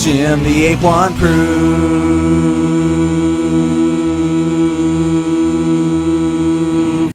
Jim the Ape One Proof.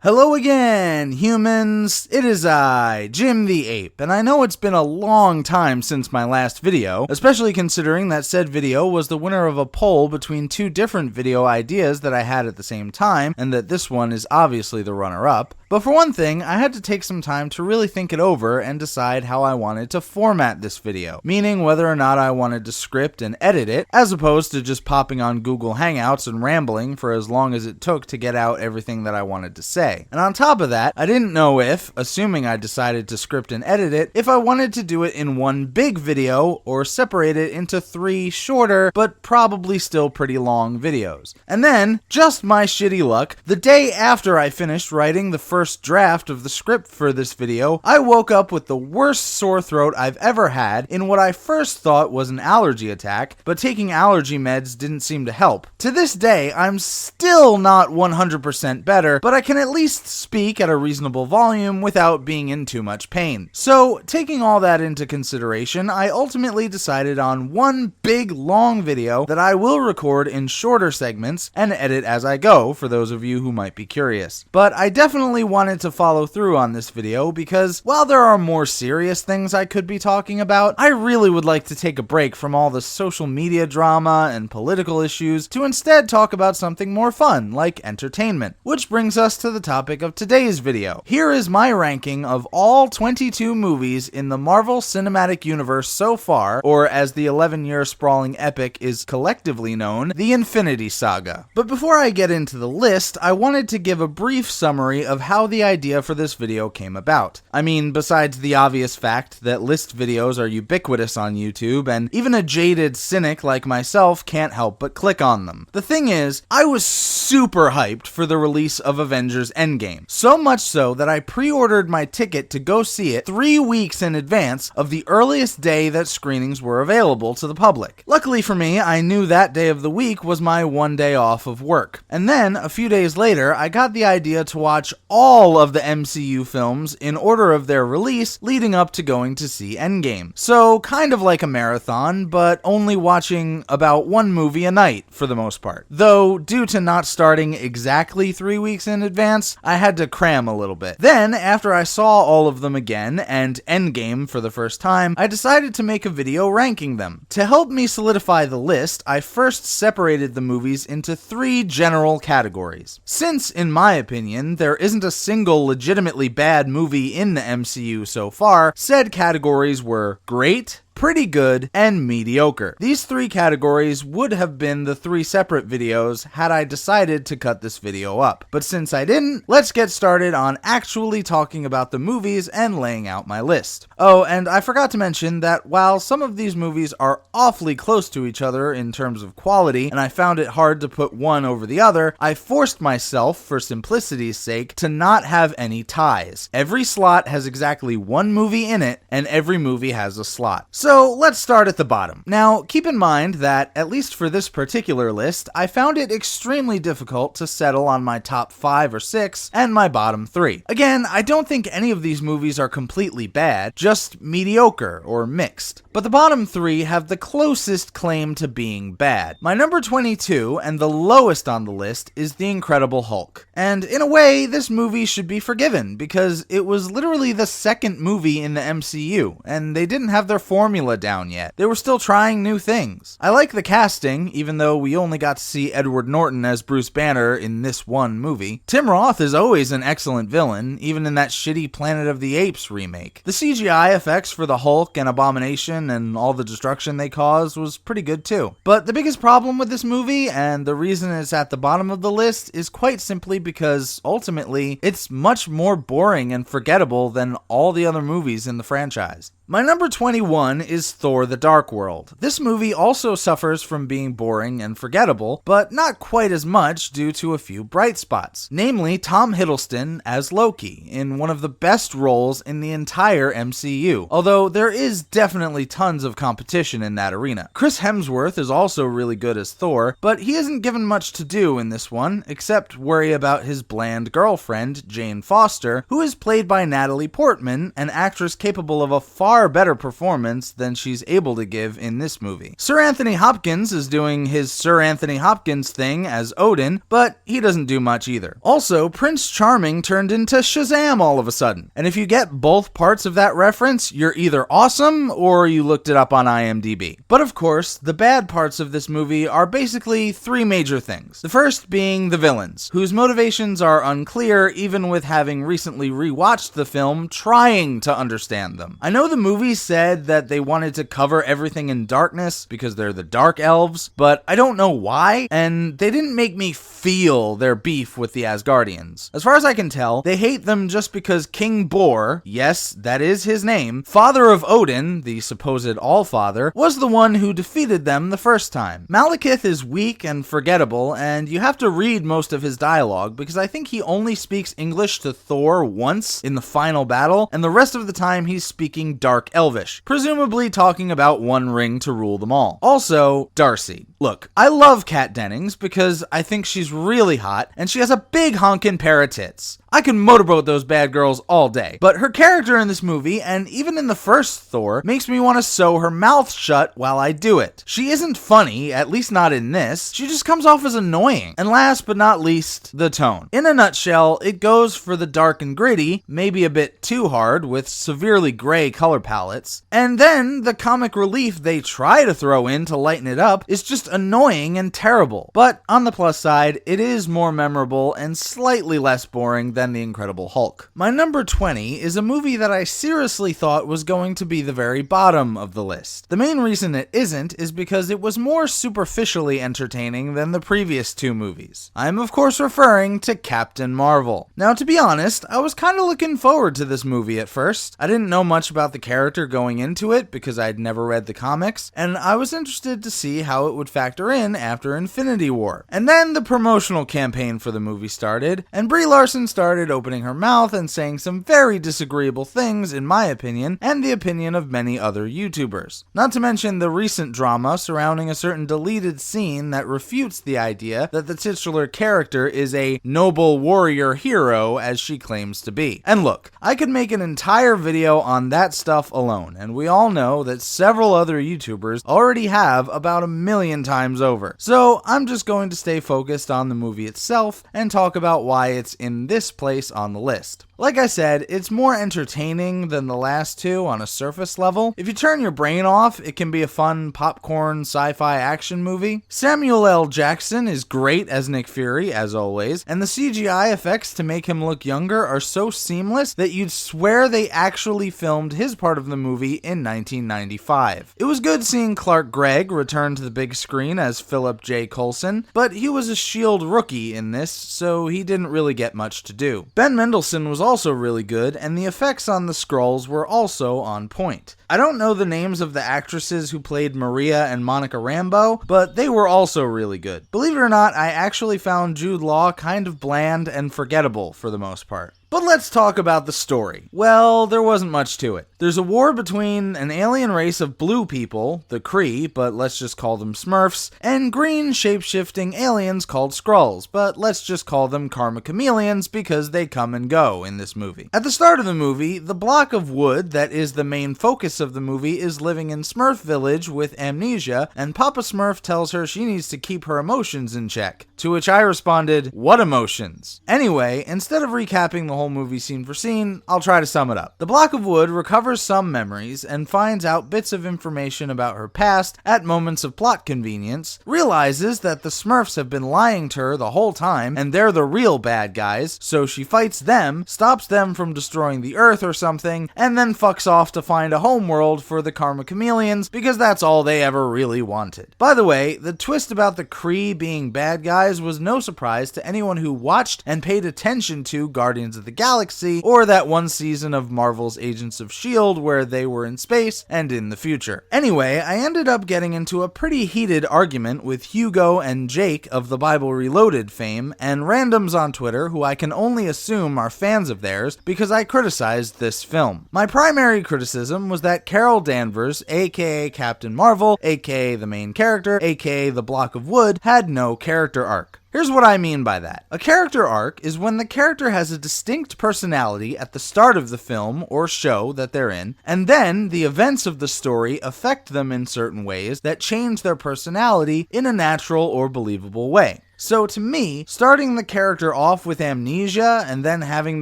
Hello again, humans. It is I, Jim the Ape, and I know it's been a long time since my last video, especially considering that said video was the winner of a poll between two different video ideas that I had at the same time, and that this one is obviously the runner-up. But for one thing, I had to take some time to really think it over and decide how I wanted to format this video, meaning whether or not I wanted to script and edit it, as opposed to just popping on Google Hangouts and rambling for as long as it took to get out everything that I wanted to say. And on top of that, I didn't know if, assuming I decided to script and edit it, if I wanted to do it in one big video or separate it into 3 shorter, but probably still pretty long videos. And then, just my shitty luck, the day after I finished writing the first draft of the script for this video, I woke up with the worst sore throat I've ever had in what I first thought was an allergy attack, but taking allergy meds didn't seem to help. To this day, I'm still not 100% better, but I can at least speak at a reasonable volume without being in too much pain. So, taking all that into consideration, I ultimately decided on one big long video that I will record in shorter segments and edit as I go, for those of you who might be curious. But I definitely wanted to follow through on this video because while there are more serious things I could be talking about, I really would like to take a break from all the social media drama and political issues to instead talk about something more fun, like entertainment. Which brings us to the topic of today's video. Here is my ranking of all 22 movies in the Marvel Cinematic Universe so far, or as the 11-year sprawling epic is collectively known, the Infinity Saga. But before I get into the list, I wanted to give a brief summary of how the idea for this video came about. I mean, besides the obvious fact that list videos are ubiquitous on YouTube, and even a jaded cynic like myself can't help but click on them. The thing is, I was super hyped for the release of Avengers Endgame. So much so that I pre-ordered my ticket to go see it 3 weeks in advance of the earliest day that screenings were available to the public. Luckily for me, I knew that day of the week was my one day off of work. And then, a few days later, I got the idea to watch all of the MCU films in order of their release leading up to going to see Endgame. So, kind of like a marathon, but only watching about one movie a night for the most part. Though, due to not starting exactly 3 weeks in advance, I had to cram a little bit. Then, after I saw all of them again, and Endgame for the first time, I decided to make a video ranking them. To help me solidify the list, I first separated the movies into 3 general categories. Since, in my opinion, there isn't a single legitimately bad movie in the MCU so far, said categories were great, pretty good, and mediocre. These 3 categories would have been the 3 separate videos had I decided to cut this video up. But since I didn't, let's get started on actually talking about the movies and laying out my list. Oh, and I forgot to mention that while some of these movies are awfully close to each other in terms of quality, and I found it hard to put one over the other, I forced myself, for simplicity's sake, to not have any ties. Every slot has exactly one movie in it, and every movie has a slot. So let's start at the bottom. Now, keep in mind that, at least for this particular list, I found it extremely difficult to settle on my top 5 or 6 and my bottom 3. Again, I don't think any of these movies are completely bad, just mediocre or mixed. But the bottom 3 have the closest claim to being bad. My number 22, and the lowest on the list, is The Incredible Hulk. And in a way, this movie should be forgiven, because it was literally the second movie in the MCU, and they didn't have their formula down yet. They were still trying new things. I like the casting, even though we only got to see Edward Norton as Bruce Banner in this one movie. Tim Roth is always an excellent villain, even in that shitty Planet of the Apes remake. The CGI effects for the Hulk and Abomination and all the destruction they caused was pretty good too. But the biggest problem with this movie, and the reason it's at the bottom of the list, is quite simply because, ultimately, it's much more boring and forgettable than all the other movies in the franchise. My number 21 is Thor: The Dark World. This movie also suffers from being boring and forgettable, but not quite as much due to a few bright spots. Namely, Tom Hiddleston as Loki, in one of the best roles in the entire MCU, although there is definitely tons of competition in that arena. Chris Hemsworth is also really good as Thor, but he isn't given much to do in this one, except worry about his bland girlfriend, Jane Foster, who is played by Natalie Portman, an actress capable of a far far better performance than she's able to give in this movie. Sir Anthony Hopkins is doing his Sir Anthony Hopkins thing as Odin, but he doesn't do much either. Also, Prince Charming turned into Shazam all of a sudden. And if you get both parts of that reference, you're either awesome or you looked it up on IMDb. But of course, the bad parts of this movie are basically three major things. The first being the villains, whose motivations are unclear even with having recently rewatched the film trying to understand them. I know the movie said that they wanted to cover everything in darkness because they're the dark elves, but I don't know why, and they didn't make me feel their beef with the Asgardians. As far as I can tell, they hate them just because King Bor, yes, that is his name, father of Odin, the supposed Allfather, was the one who defeated them the first time. Malekith is weak and forgettable, and you have to read most of his dialogue because I think he only speaks English to Thor once in the final battle, and the rest of the time he's speaking Dark Elvish, presumably talking about one ring to rule them all. Also, Darcy. Look, I love Kat Dennings because I think she's really hot, and she has a big honkin' pair of tits. I can motorboat those bad girls all day, but her character in this movie, and even in the first Thor, makes me want to sew her mouth shut while I do it. She isn't funny, at least not in this. She just comes off as annoying. And last but not least, the tone. In a nutshell, it goes for the dark and gritty, maybe a bit too hard with severely gray color palettes, and then the comic relief they try to throw in to lighten it up is just annoying and terrible. But on the plus side, it is more memorable and slightly less boring than The Incredible Hulk. My number 20 is a movie that I seriously thought was going to be the very bottom of the list. The main reason it isn't is because it was more superficially entertaining than the previous two movies. I'm of course referring to Captain Marvel. Now, to be honest, I was kind of looking forward to this movie at first. I didn't know much about the character going into it because I'd never read the comics, and I was interested to see how it would factor in after Infinity War. And then the promotional campaign for the movie started, and Brie Larson started opening her mouth and saying some very disagreeable things, in my opinion, and the opinion of many other YouTubers. Not to mention the recent drama surrounding a certain deleted scene that refutes the idea that the titular character is a noble warrior hero as she claims to be. And look, I could make an entire video on that stuff alone, and we all know that several other YouTubers already have about 1,000,000 times over. So I'm just going to stay focused on the movie itself and talk about why it's in this place on the list. Like I said, it's more entertaining than the last two on a surface level. If you turn your brain off, it can be a fun popcorn sci-fi action movie. Samuel L. Jackson is great as Nick Fury, as always, and the CGI effects to make him look younger are so seamless that you'd swear they actually filmed his part of the movie in 1995. It was good seeing Clark Gregg return to the big screen as Philip J. Coulson, but he was a S.H.I.E.L.D. rookie in this, so he didn't really get much to do. Ben Mendelsohn was also really good, and the effects on the Skrulls were also on point. I don't know the names of the actresses who played Maria and Monica Rambeau, but they were also really good. Believe it or not, I actually found Jude Law kind of bland and forgettable for the most part. But let's talk about the story. Well, there wasn't much to it. There's a war between an alien race of blue people, the Kree, but let's just call them Smurfs, and green shape-shifting aliens called Skrulls, but let's just call them Karma Chameleons because they come and go in this movie. At the start of the movie, the block of wood that is the main focus of the movie is living in Smurf Village with amnesia, and Papa Smurf tells her she needs to keep her emotions in check. To which I responded, what emotions? Anyway, instead of recapping the whole movie scene for scene, I'll try to sum it up. The block of wood recovers some memories and finds out bits of information about her past at moments of plot convenience, realizes that the Smurfs have been lying to her the whole time and they're the real bad guys, so she fights them, stops them from destroying the Earth or something, and then fucks off to find a homeworld for the Karma Chameleons because that's all they ever really wanted. By the way, the twist about the Kree being bad guys was no surprise to anyone who watched and paid attention to Guardians of the Galaxy or that one season of Marvel's Agents of S.H.I.E.L.D. where they were in space and in the future. Anyway, I ended up getting into a pretty heated argument with Hugo and Jake of the Bible Reloaded fame and randoms on Twitter who I can only assume are fans of theirs because I criticized this film. My primary criticism was that Carol Danvers, aka Captain Marvel, aka the main character, aka the block of wood, had no character arc. Here's what I mean by that. A character arc is when the character has a distinct personality at the start of the film or show that they're in, and then the events of the story affect them in certain ways that change their personality in a natural or believable way. So to me, starting the character off with amnesia and then having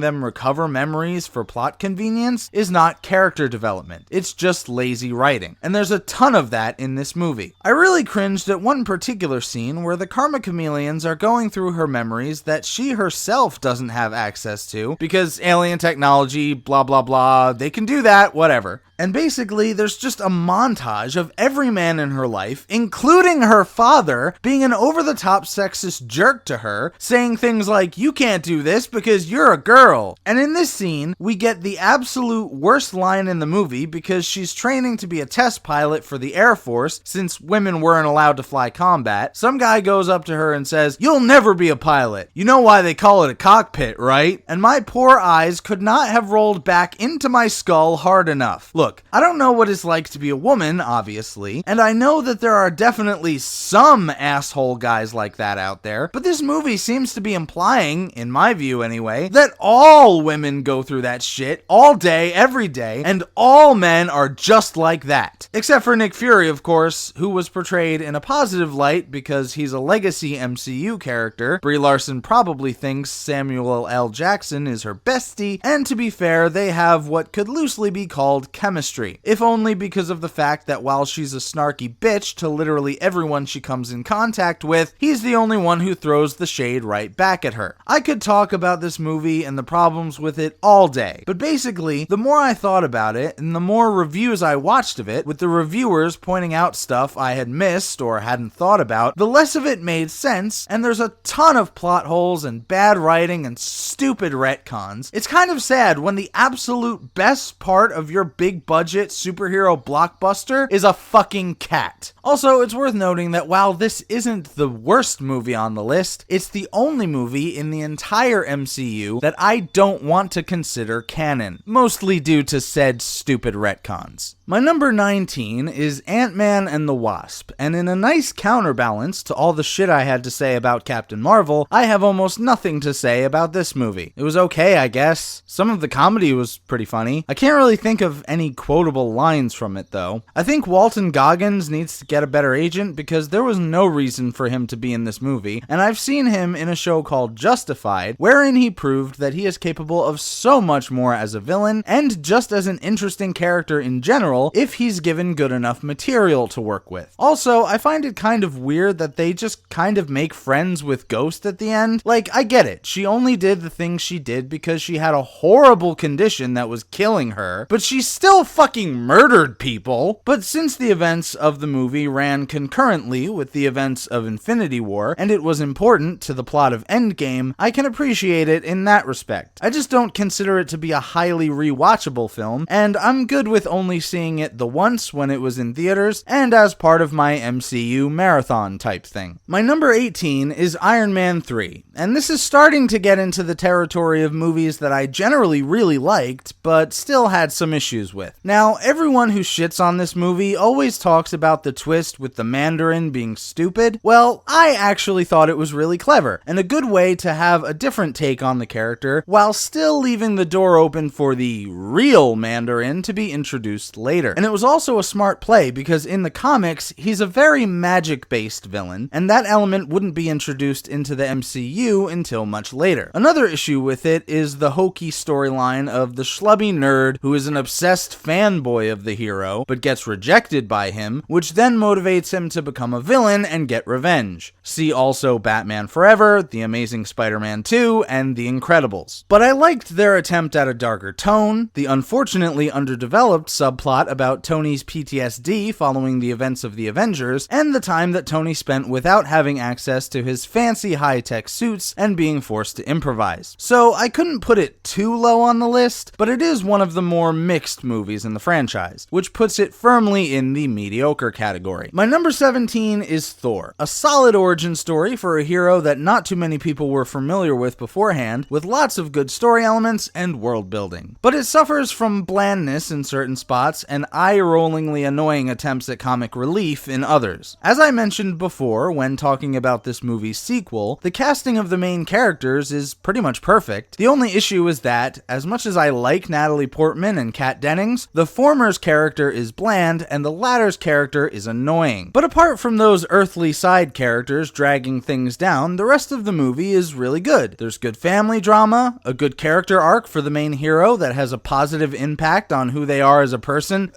them recover memories for plot convenience is not character development. It's just lazy writing. And there's a ton of that in this movie. I really cringed at one particular scene where the Karma Chameleons are going through her memories that she herself doesn't have access to because alien technology, blah blah blah, they can do that, whatever. And basically, there's just a montage of every man in her life, including her father, being an over-the-top sexist jerk to her, saying things like, "You can't do this because you're a girl." And in this scene, we get the absolute worst line in the movie because she's training to be a test pilot for the Air Force, since women weren't allowed to fly combat. Some guy goes up to her and says, "You'll never be a pilot. You know why they call it a cockpit, right?" And my poor eyes could not have rolled back into my skull hard enough. Look, I don't know what it's like to be a woman, obviously, and I know that there are definitely some asshole guys like that out there, but this movie seems to be implying, in my view anyway, that all women go through that shit all day, every day, and all men are just like that. Except for Nick Fury, of course, who was portrayed in a positive light because he's a legacy MCU character. Brie Larson probably thinks Samuel L. Jackson is her bestie, and to be fair, they have what could loosely be called chemistry. If only because of the fact that while she's a snarky bitch to literally everyone she comes in contact with, he's the only one who throws the shade right back at her. I could talk about this movie and the problems with it all day, but basically, the more I thought about it and the more reviews I watched of it, with the reviewers pointing out stuff I had missed or hadn't thought about, the less of it made sense, and there's a ton of plot holes and bad writing and stupid retcons. It's kind of sad when the absolute best part of your big budget superhero blockbuster is a fucking cat. Also, it's worth noting that while this isn't the worst movie on the list, it's the only movie in the entire MCU that I don't want to consider canon, mostly due to said stupid retcons. My number 19 is Ant-Man and the Wasp, and in a nice counterbalance to all the shit I had to say about Captain Marvel, I have almost nothing to say about this movie. It was okay, I guess. Some of the comedy was pretty funny. I can't really think of any quotable lines from it, though. I think Walton Goggins needs to get a better agent because there was no reason for him to be in this movie, and I've seen him in a show called Justified, wherein he proved that he is capable of so much more as a villain, and just as an interesting character in general, if he's given good enough material to work with. Also, I find it kind of weird that they just kind of make friends with Ghost at the end. Like, I get it, she only did the things she did because she had a horrible condition that was killing her, but she still fucking murdered people. But since the events of the movie ran concurrently with the events of Infinity War, and it was important to the plot of Endgame, I can appreciate it in that respect. I just don't consider it to be a highly rewatchable film, and I'm good with only seeing it the once when it was in theaters, and as part of my MCU marathon type thing. My number 18 is Iron Man 3, and this is starting to get into the territory of movies that I generally really liked, but still had some issues with. Now, everyone who shits on this movie always talks about the twist with the Mandarin being stupid. Well, I actually thought it was really clever, and a good way to have a different take on the character, while still leaving the door open for the real Mandarin to be introduced later. And it was also a smart play, because in the comics, he's a very magic-based villain, and that element wouldn't be introduced into the MCU until much later. Another issue with it is the hokey storyline of the schlubby nerd who is an obsessed fanboy of the hero, but gets rejected by him, which then motivates him to become a villain and get revenge. See also Batman Forever, The Amazing Spider-Man 2, and The Incredibles. But I liked their attempt at a darker tone, the unfortunately underdeveloped subplot about Tony's PTSD following the events of the Avengers, and the time that Tony spent without having access to his fancy high-tech suits and being forced to improvise. So I couldn't put it too low on the list, but it is one of the more mixed movies in the franchise, which puts it firmly in the mediocre category. My number 17 is Thor, a solid origin story for a hero that not too many people were familiar with beforehand, with lots of good story elements and world building. But it suffers from blandness in certain spots and eye-rollingly annoying attempts at comic relief in others. As I mentioned before when talking about this movie's sequel, the casting of the main characters is pretty much perfect. The only issue is that, as much as I like Natalie Portman and Kat Dennings, the former's character is bland and the latter's character is annoying. But apart from those earthly side characters dragging things down, the rest of the movie is really good. There's good family drama, a good character arc for the main hero that has a positive impact on who they are as a person.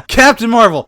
Captain Marvel!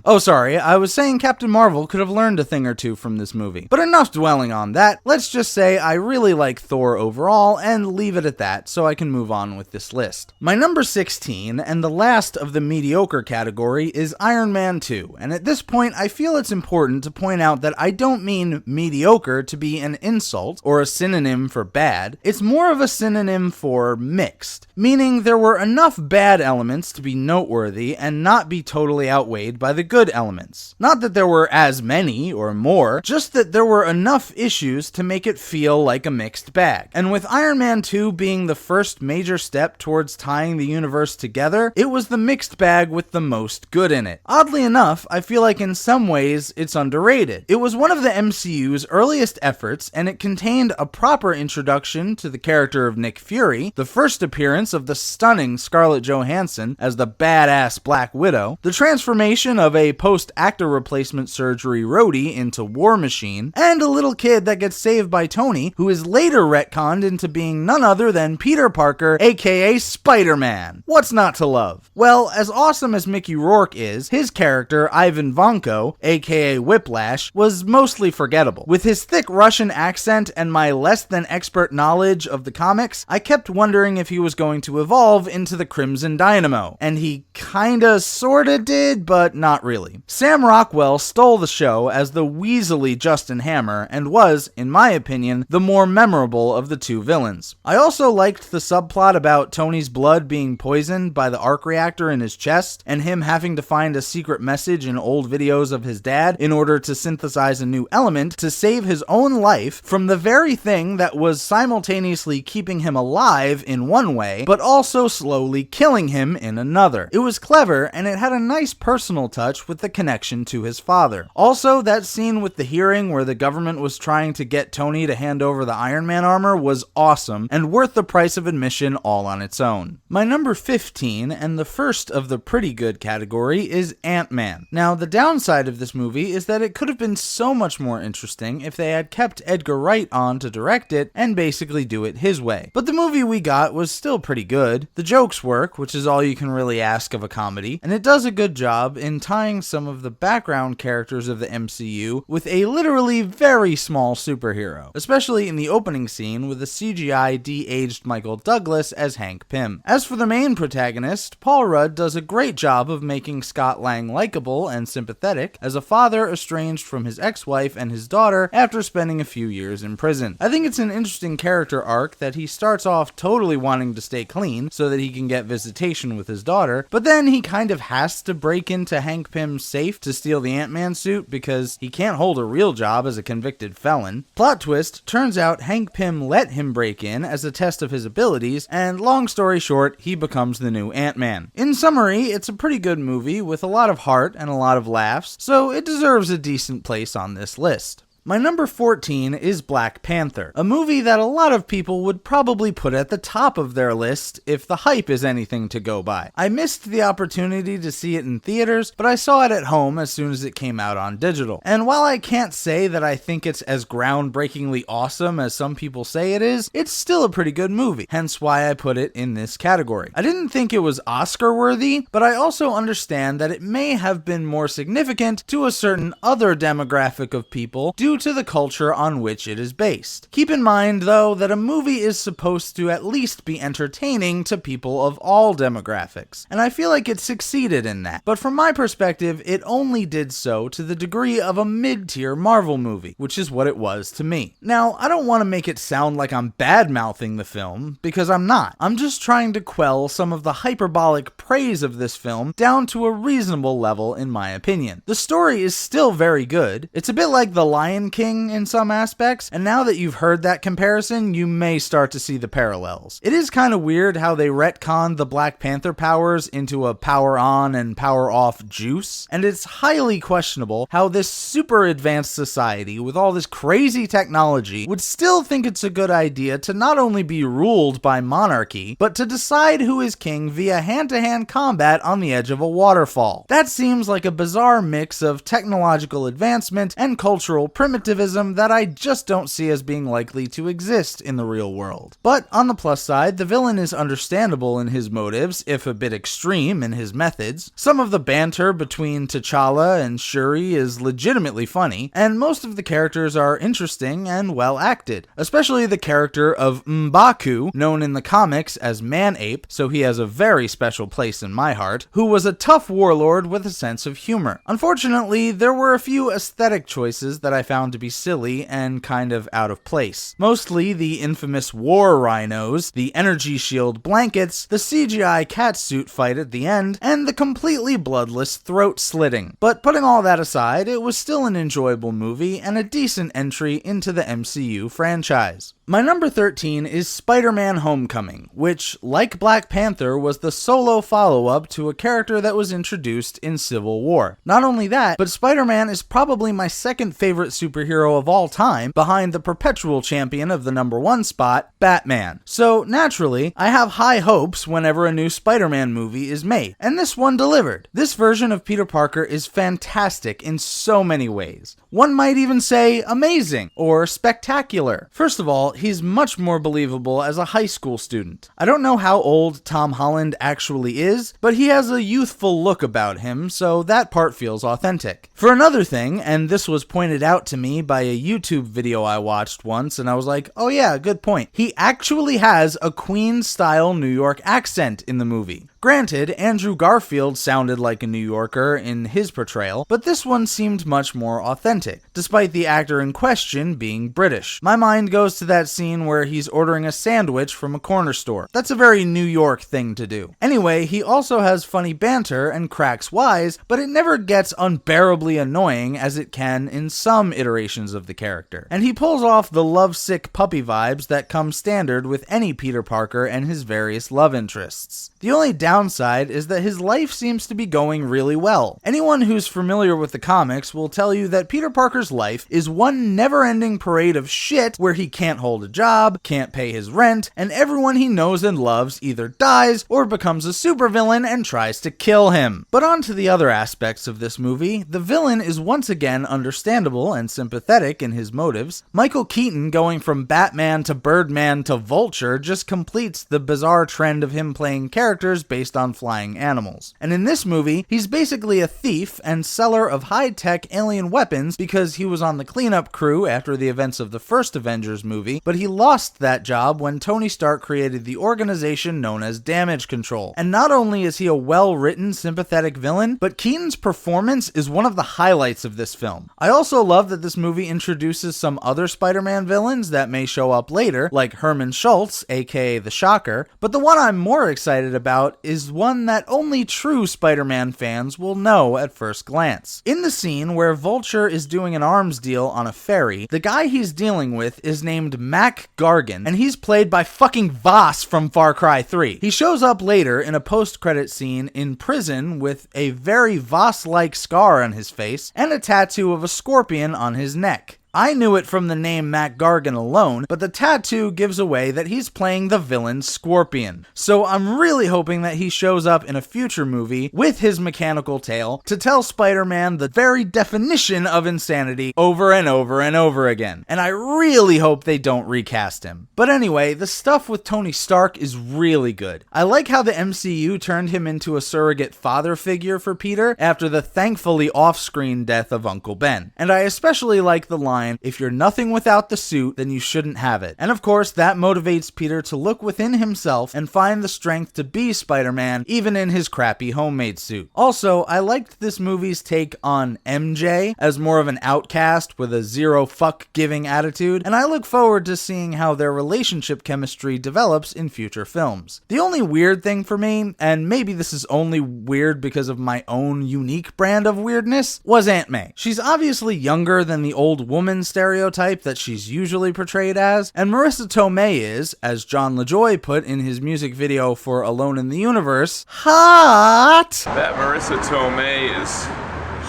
Oh, sorry, I was saying Captain Marvel could have learned a thing or two from this movie. But enough dwelling on that, let's just say I really like Thor overall and leave it at that so I can move on with this list. My number 16, and the last of the mediocre category, is Iron Man 2, and at this point I feel it's important to point out that I don't mean mediocre to be an insult or a synonym for bad. It's more of a synonym for mixed, meaning there were enough bad elements to be noteworthy and not be totally outweighed by the good elements. Not that there were as many or more, just that there were enough issues to make it feel like a mixed bag. And with Iron Man 2 being the first major step towards tying the universe together, it was the mixed bag with the most good in it. Oddly enough, I feel like in some ways it's underrated. It was one of the MCU's earliest efforts, and it contained a proper introduction to the character of Nick Fury, the first appearance of the stunning Scarlett Johansson as the badass Black Widow, the transformation of a post-actor replacement surgery Rhodey into War Machine, and a little kid that gets saved by Tony, who is later retconned into being none other than Peter Parker, aka Spider-Man. What's not to love? Well, as awesome as Mickey Rourke is, his character, Ivan Vanko, aka Whiplash, was mostly forgettable. With his thick Russian accent and my less than expert knowledge of the comics, I kept wondering if he was going to evolve into the Crimson Dynamo, and he kinda sorta did, but not really. Sam Rockwell stole the show as the weaselly Justin Hammer and was, in my opinion, the more memorable of the two villains. I also liked the subplot about Tony's blood being poisoned by the arc reactor in his chest and him having to find a secret message in old videos of his dad in order to synthesize a new element to save his own life from the very thing that was simultaneously keeping him alive in one way, but also slowly killing him in another. It was clever, and it had a nice personal touch with the connection to his father. Also, that scene with the hearing where the government was trying to get Tony to hand over the Iron Man armor was awesome, and worth the price of admission all on its own. My number 15, and the first of the pretty good category, is Ant-Man. Now, the downside of this movie is that it could have been so much more interesting if they had kept Edgar Wright on to direct it and basically do it his way. But the movie we got was still pretty good. The jokes work, which is all you can really ask of a comedy, and it does a good job in tying some of the background characters of the MCU with a literally very small superhero, especially in the opening scene with a CGI de-aged Michael Douglas as Hank Pym. As for the main protagonist, Paul Rudd does a great job of making Scott Lang likable and sympathetic as a father estranged from his ex-wife and his daughter after spending a few years in prison. I think it's an interesting character arc that he starts off totally wanting to stay clean so that he can get visitation with his daughter, but then he kind of has to break into Hank Pym's safe to steal the Ant-Man suit because he can't hold a real job as a convicted felon. Plot twist, turns out Hank Pym let him break in as a test of his abilities, and long story short, he becomes the new Ant-Man. In summary, it's a pretty good movie with a lot of heart and a lot of laughs, so it deserves a decent place on this list. My number 14 is Black Panther, a movie that a lot of people would probably put at the top of their list if the hype is anything to go by. I missed the opportunity to see it in theaters, but I saw it at home as soon as it came out on digital. And while I can't say that I think it's as groundbreakingly awesome as some people say it is, it's still a pretty good movie, hence why I put it in this category. I didn't think it was Oscar worthy, but I also understand that it may have been more significant to a certain other demographic of people due to the culture on which it is based. Keep in mind, though, that a movie is supposed to at least be entertaining to people of all demographics, and I feel like it succeeded in that. But from my perspective, it only did so to the degree of a mid-tier Marvel movie, which is what it was to me. Now, I don't want to make it sound like I'm bad-mouthing the film, because I'm not. I'm just trying to quell some of the hyperbolic praise of this film down to a reasonable level, in my opinion. The story is still very good. It's a bit like The Lion Lion King in some aspects, and now that you've heard that comparison, you may start to see the parallels. It is kind of weird how they retconned the Black Panther powers into a power on and power off juice, and it's highly questionable how this super advanced society with all this crazy technology would still think it's a good idea to not only be ruled by monarchy, but to decide who is king via hand-to-hand combat on the edge of a waterfall. That seems like a bizarre mix of technological advancement and cultural primitivism that I just don't see as being likely to exist in the real world. But on the plus side, the villain is understandable in his motives, if a bit extreme in his methods. Some of the banter between T'Challa and Shuri is legitimately funny, and most of the characters are interesting and well acted, especially the character of M'Baku, known in the comics as Man-Ape, so he has a very special place in my heart, who was a tough warlord with a sense of humor. Unfortunately, there were a few aesthetic choices that I found to be silly and kind of out of place. Mostly the infamous war rhinos, the energy shield blankets, the CGI catsuit fight at the end, and the completely bloodless throat slitting. But putting all that aside, it was still an enjoyable movie and a decent entry into the MCU franchise. My number 13 is Spider-Man Homecoming, which, like Black Panther, was the solo follow-up to a character that was introduced in Civil War. Not only that, but Spider-Man is probably my second favorite superhero of all time, behind the perpetual champion of the number one spot, Batman. So naturally, I have high hopes whenever a new Spider-Man movie is made, and this one delivered. This version of Peter Parker is fantastic in so many ways. One might even say amazing or spectacular. First of all, he's much more believable as a high school student. I don't know how old Tom Holland actually is, but he has a youthful look about him, so that part feels authentic. For another thing, and this was pointed out to me by a YouTube video I watched once, and I was like, oh yeah, good point. He actually has a Queen-style New York accent in the movie. Granted, Andrew Garfield sounded like a New Yorker in his portrayal, but this one seemed much more authentic, despite the actor in question being British. My mind goes to that scene where he's ordering a sandwich from a corner store. That's a very New York thing to do. Anyway, he also has funny banter and cracks wise, but it never gets unbearably annoying as it can in some iterations of the character. And he pulls off the lovesick puppy vibes that come standard with any Peter Parker and his various love interests. The only downside is that his life seems to be going really well. Anyone who's familiar with the comics will tell you that Peter Parker's life is one never-ending parade of shit where he can't hold a job, can't pay his rent, and everyone he knows and loves either dies or becomes a supervillain and tries to kill him. But on to the other aspects of this movie, the villain is once again understandable and sympathetic in his motives. Michael Keaton going from Batman to Birdman to Vulture just completes the bizarre trend of him playing characters based on flying animals. And in this movie, he's basically a thief and seller of high-tech alien weapons because he was on the cleanup crew after the events of the first Avengers movie, but he lost that job when Tony Stark created the organization known as Damage Control. And not only is he a well-written, sympathetic villain, but Keaton's performance is one of the highlights of this film. I also love that this movie introduces some other Spider-Man villains that may show up later, like Herman Schultz, aka the Shocker, but the one I'm more excited about is one that only true Spider-Man fans will know at first glance. In the scene where Vulture is doing an arms deal on a ferry, the guy he's dealing with is named Mac Gargan, and he's played by fucking Voss from Far Cry 3. He shows up later in a post-credit scene in prison with a very Voss-like scar on his face and a tattoo of a scorpion on his neck. I knew it from the name Mac Gargan alone, but the tattoo gives away that he's playing the villain Scorpion. So I'm really hoping that he shows up in a future movie with his mechanical tail to tell Spider-Man the very definition of insanity over and over and over again. And I really hope they don't recast him. But anyway, the stuff with Tony Stark is really good. I like how the MCU turned him into a surrogate father figure for Peter after the thankfully off-screen death of Uncle Ben. And I especially like the line, if you're nothing without the suit, then you shouldn't have it. And of course, that motivates Peter to look within himself and find the strength to be Spider-Man, even in his crappy homemade suit. Also, I liked this movie's take on MJ as more of an outcast with a zero fuck-giving attitude, and I look forward to seeing how their relationship chemistry develops in future films. The only weird thing for me, and maybe this is only weird because of my own unique brand of weirdness, was Aunt May. She's obviously younger than the old woman woman stereotype that she's usually portrayed as, and Marissa Tomei is, as John LaJoy put in his music video for Alone in the Universe, hot! That Marissa Tomei is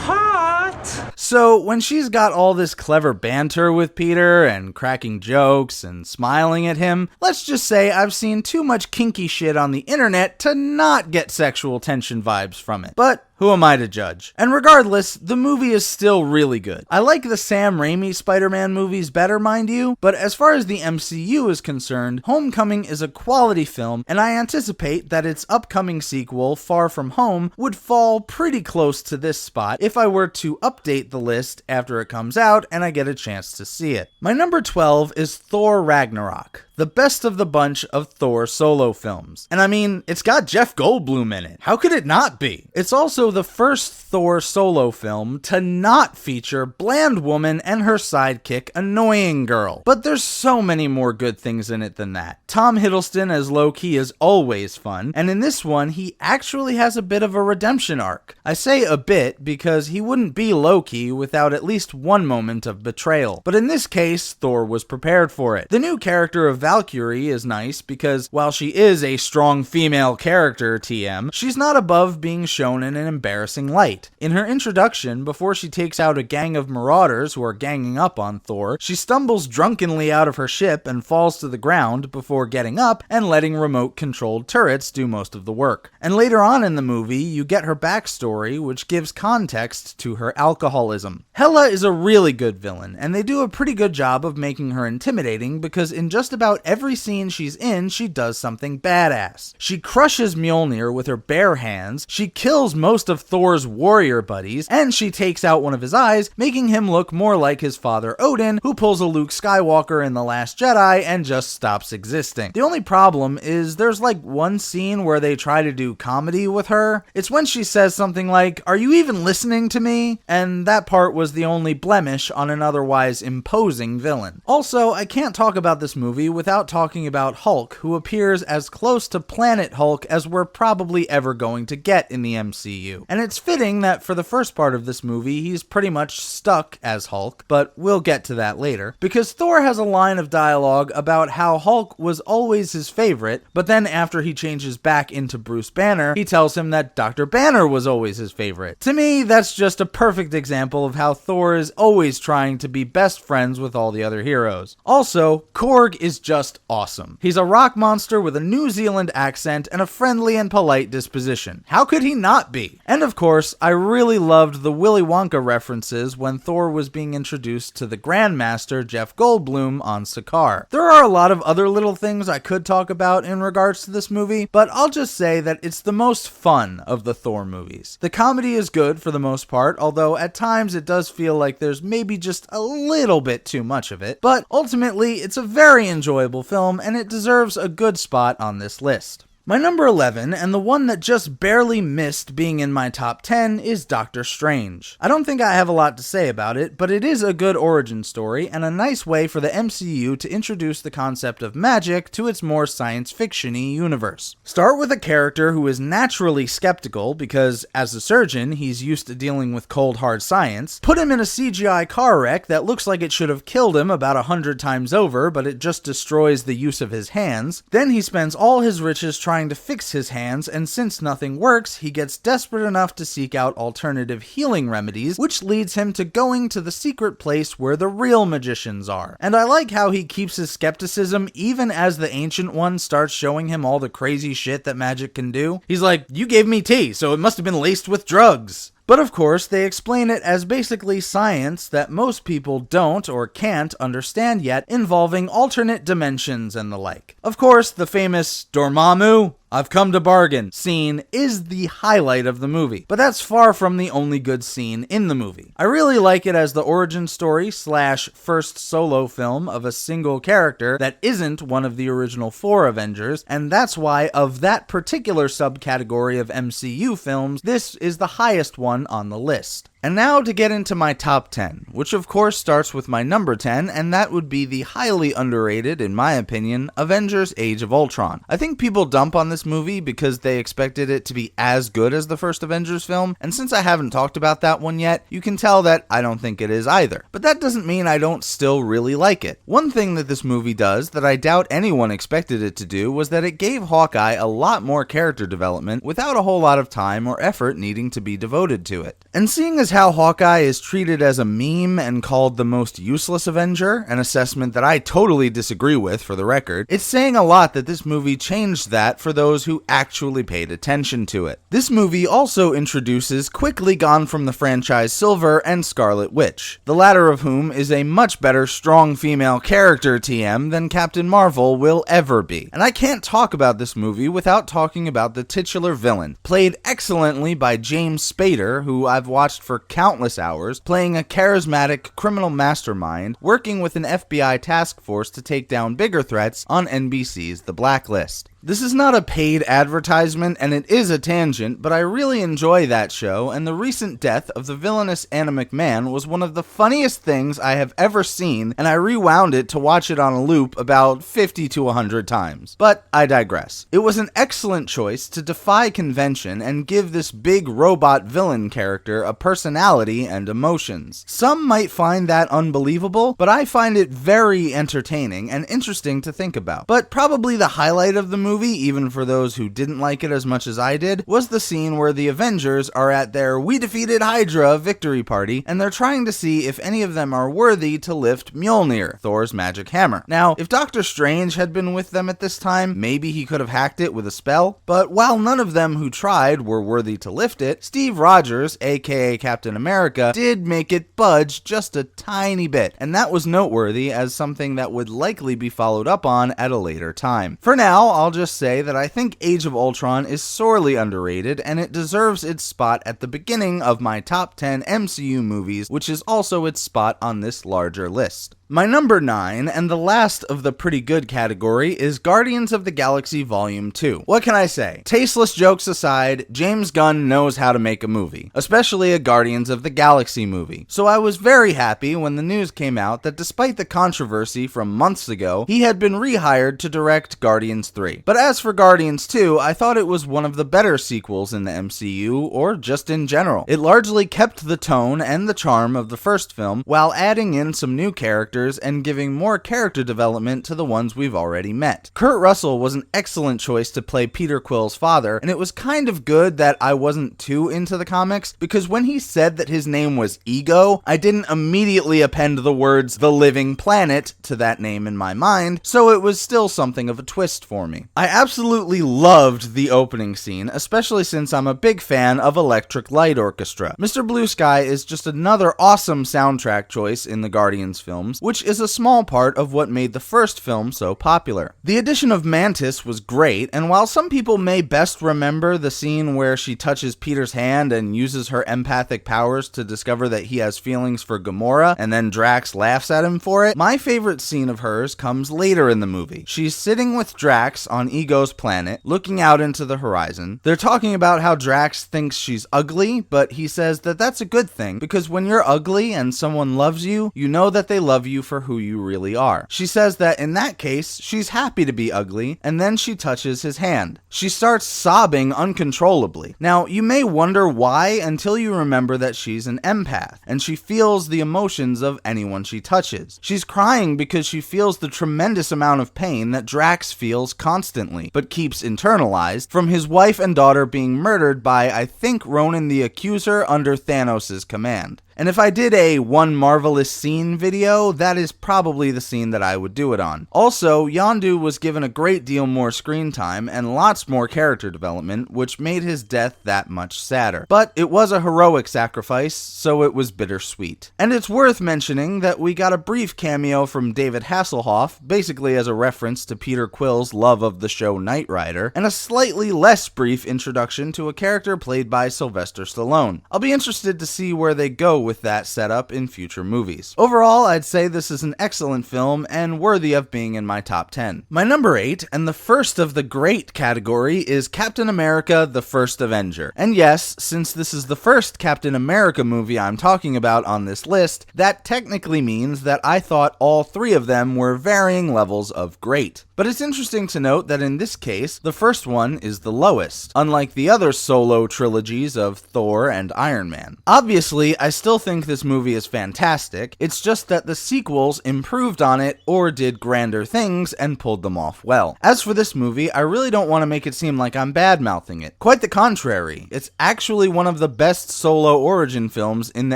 hot! So when she's got all this clever banter with Peter and cracking jokes and smiling at him, let's just say I've seen too much kinky shit on the internet to not get sexual tension vibes from it. But who am I to judge? And regardless, the movie is still really good. I like the Sam Raimi Spider-Man movies better, mind you, but as far as the MCU is concerned, Homecoming is a quality film, and I anticipate that its upcoming sequel, Far From Home, would fall pretty close to this spot if I were to update the list after it comes out and I get a chance to see it. My number 12 is Thor Ragnarok, the best of the bunch of Thor solo films. And I mean, it's got Jeff Goldblum in it. How could it not be? It's also the first Thor solo film to not feature Bland Woman and her sidekick, Annoying Girl. But there's so many more good things in it than that. Tom Hiddleston as Loki is always fun, and in this one, he actually has a bit of a redemption arc. I say a bit because he wouldn't be Loki without at least one moment of betrayal. But in this case, Thor was prepared for it. The new character of Valkyrie is nice because while she is a strong female character, TM, she's not above being shown in an embarrassing light. In her introduction, before she takes out a gang of marauders who are ganging up on Thor, she stumbles drunkenly out of her ship and falls to the ground before getting up and letting remote-controlled turrets do most of the work. And later on in the movie, you get her backstory, which gives context to her alcoholism. Hela is a really good villain, and they do a pretty good job of making her intimidating because in just about every scene she's in, she does something badass. She crushes Mjolnir with her bare hands, she kills most of Thor's warrior buddies, and she takes out one of his eyes, making him look more like his father Odin, who pulls a Luke Skywalker in The Last Jedi and just stops existing. The only problem is there's like one scene where they try to do comedy with her. It's when she says something like, "Are you even listening to me?" And that part was the only blemish on an otherwise imposing villain. Also, I can't talk about this movie without talking about Hulk, who appears as close to Planet Hulk as we're probably ever going to get in the MCU. And it's fitting that for the first part of this movie, he's pretty much stuck as Hulk, but we'll get to that later, because Thor has a line of dialogue about how Hulk was always his favorite, but then after he changes back into Bruce Banner, he tells him that Dr. Banner was always his favorite. To me, that's just a perfect example of how Thor is always trying to be best friends with all the other heroes. Also, Korg is just awesome. He's a rock monster with a New Zealand accent and a friendly and polite disposition. How could he not be? And of course, I really loved the Willy Wonka references when Thor was being introduced to the Grandmaster Jeff Goldblum on Sakaar. There are a lot of other little things I could talk about in regards to this movie, but I'll just say that it's the most fun of the Thor movies. The comedy is good for the most part, although at times it does feel like there's maybe just a little bit too much of it, but ultimately it's a very enjoyable film and it deserves a good spot on this list. My number 11, and the one that just barely missed being in my top 10, is Doctor Strange. I don't think I have a lot to say about it, but it is a good origin story and a nice way for the MCU to introduce the concept of magic to its more science fiction-y universe. Start with a character who is naturally skeptical because, as a surgeon, he's used to dealing with cold hard science. Put him in a CGI car wreck that looks like it should have killed him about 100 times over, but it just destroys the use of his hands. Then he spends all his riches trying to fix his hands, and since nothing works, he gets desperate enough to seek out alternative healing remedies, which leads him to going to the secret place where the real magicians are. And I like how he keeps his skepticism even as the Ancient One starts showing him all the crazy shit that magic can do. He's like, "You gave me tea, so it must have been laced with drugs." But of course, they explain it as basically science that most people don't or can't understand yet, involving alternate dimensions and the like. Of course, the famous "Dormammu, I've come to bargain" scene is the highlight of the movie, but that's far from the only good scene in the movie. I really like it as the origin story / first solo film of a single character that isn't one of the original 4 Avengers, and that's why of that particular subcategory of MCU films, this is the highest one on the list. And now to get into my top 10, which of course starts with my number 10, and that would be the highly underrated, in my opinion, Avengers Age of Ultron. I think people dump on this movie because they expected it to be as good as the first Avengers film, and since I haven't talked about that one yet, you can tell that I don't think it is either. But that doesn't mean I don't still really like it. One thing that this movie does that I doubt anyone expected it to do was that it gave Hawkeye a lot more character development without a whole lot of time or effort needing to be devoted to it. And seeing as how Hawkeye is treated as a meme and called the most useless Avenger, an assessment that I totally disagree with for the record, it's saying a lot that this movie changed that for those who actually paid attention to it. This movie also introduces quickly gone from the franchise Silver and Scarlet Witch, the latter of whom is a much better strong female character TM than Captain Marvel will ever be. And I can't talk about this movie without talking about the titular villain, played excellently by James Spader, who I've watched for countless hours, playing a charismatic criminal mastermind, working with an FBI task force to take down bigger threats on NBC's The Blacklist. This is not a paid advertisement, and it is a tangent, but I really enjoy that show, and the recent death of the villainous Anna McMahon was one of the funniest things I have ever seen, and I rewound it to watch it on a loop about 50 to 100 times. But I digress. It was an excellent choice to defy convention and give this big robot villain character a personality and emotions. Some might find that unbelievable, but I find it very entertaining and interesting to think about. But probably the highlight of the movie, even for those who didn't like it as much as I did, was the scene where the Avengers are at their "We defeated Hydra" victory party, and they're trying to see if any of them are worthy to lift Mjolnir, Thor's magic hammer. Now, if Doctor Strange had been with them at this time, maybe he could have hacked it with a spell, but while none of them who tried were worthy to lift it, Steve Rogers, aka Captain America, did make it budge just a tiny bit, and that was noteworthy as something that would likely be followed up on at a later time. For now, I'll just say that I think Age of Ultron is sorely underrated, and it deserves its spot at the beginning of my top 10 MCU movies, which is also its spot on this larger list. My number 9, and the last of the pretty good category, is Guardians of the Galaxy Volume 2. What can I say? Tasteless jokes aside, James Gunn knows how to make a movie, especially a Guardians of the Galaxy movie. So I was very happy when the news came out that despite the controversy from months ago, he had been rehired to direct Guardians 3. But as for Guardians 2, I thought it was one of the better sequels in the MCU, or just in general. It largely kept the tone and the charm of the first film, while adding in some new characters and giving more character development to the ones we've already met. Kurt Russell was an excellent choice to play Peter Quill's father, and it was kind of good that I wasn't too into the comics, because when he said that his name was Ego, I didn't immediately append the words "the living planet" to that name in my mind, so it was still something of a twist for me. I absolutely loved the opening scene, especially since I'm a big fan of Electric Light Orchestra. Mr. Blue Sky is just another awesome soundtrack choice in the Guardians films, which is a small part of what made the first film so popular. The addition of Mantis was great, and while some people may best remember the scene where she touches Peter's hand and uses her empathic powers to discover that he has feelings for Gamora, and then Drax laughs at him for it, my favorite scene of hers comes later in the movie. She's sitting with Drax on Ego's planet, looking out into the horizon. They're talking about how Drax thinks she's ugly, but he says that that's a good thing, because when you're ugly and someone loves you, you know that they love you for who you really are. She says that in that case, she's happy to be ugly, and then she touches his hand. She starts sobbing uncontrollably. Now, you may wonder why until you remember that she's an empath, and she feels the emotions of anyone she touches. She's crying because she feels the tremendous amount of pain that Drax feels constantly, but keeps internalized from his wife and daughter being murdered by, I think, Ronan the Accuser under Thanos' command. And if I did a One Marvelous Scene video, that is probably the scene that I would do it on. Also, Yondu was given a great deal more screen time and lots more character development, which made his death that much sadder. But it was a heroic sacrifice, so it was bittersweet. And it's worth mentioning that we got a brief cameo from David Hasselhoff, basically as a reference to Peter Quill's love of the show Knight Rider, and a slightly less brief introduction to a character played by Sylvester Stallone. I'll be interested to see where they go with that setup in future movies. Overall, I'd say this is an excellent film and worthy of being in my top 10. My number 8, and the first of the great category, is Captain America: The First Avenger. And yes, since this is the first Captain America movie I'm talking about on this list, that technically means that I thought all three of them were varying levels of great. But it's interesting to note that in this case, the first one is the lowest, unlike the other solo trilogies of Thor and Iron Man. Obviously, I still think this movie is fantastic, it's just that the sequels improved on it or did grander things and pulled them off well. As for this movie, I really don't want to make it seem like I'm bad-mouthing it. Quite the contrary, it's actually one of the best solo origin films in the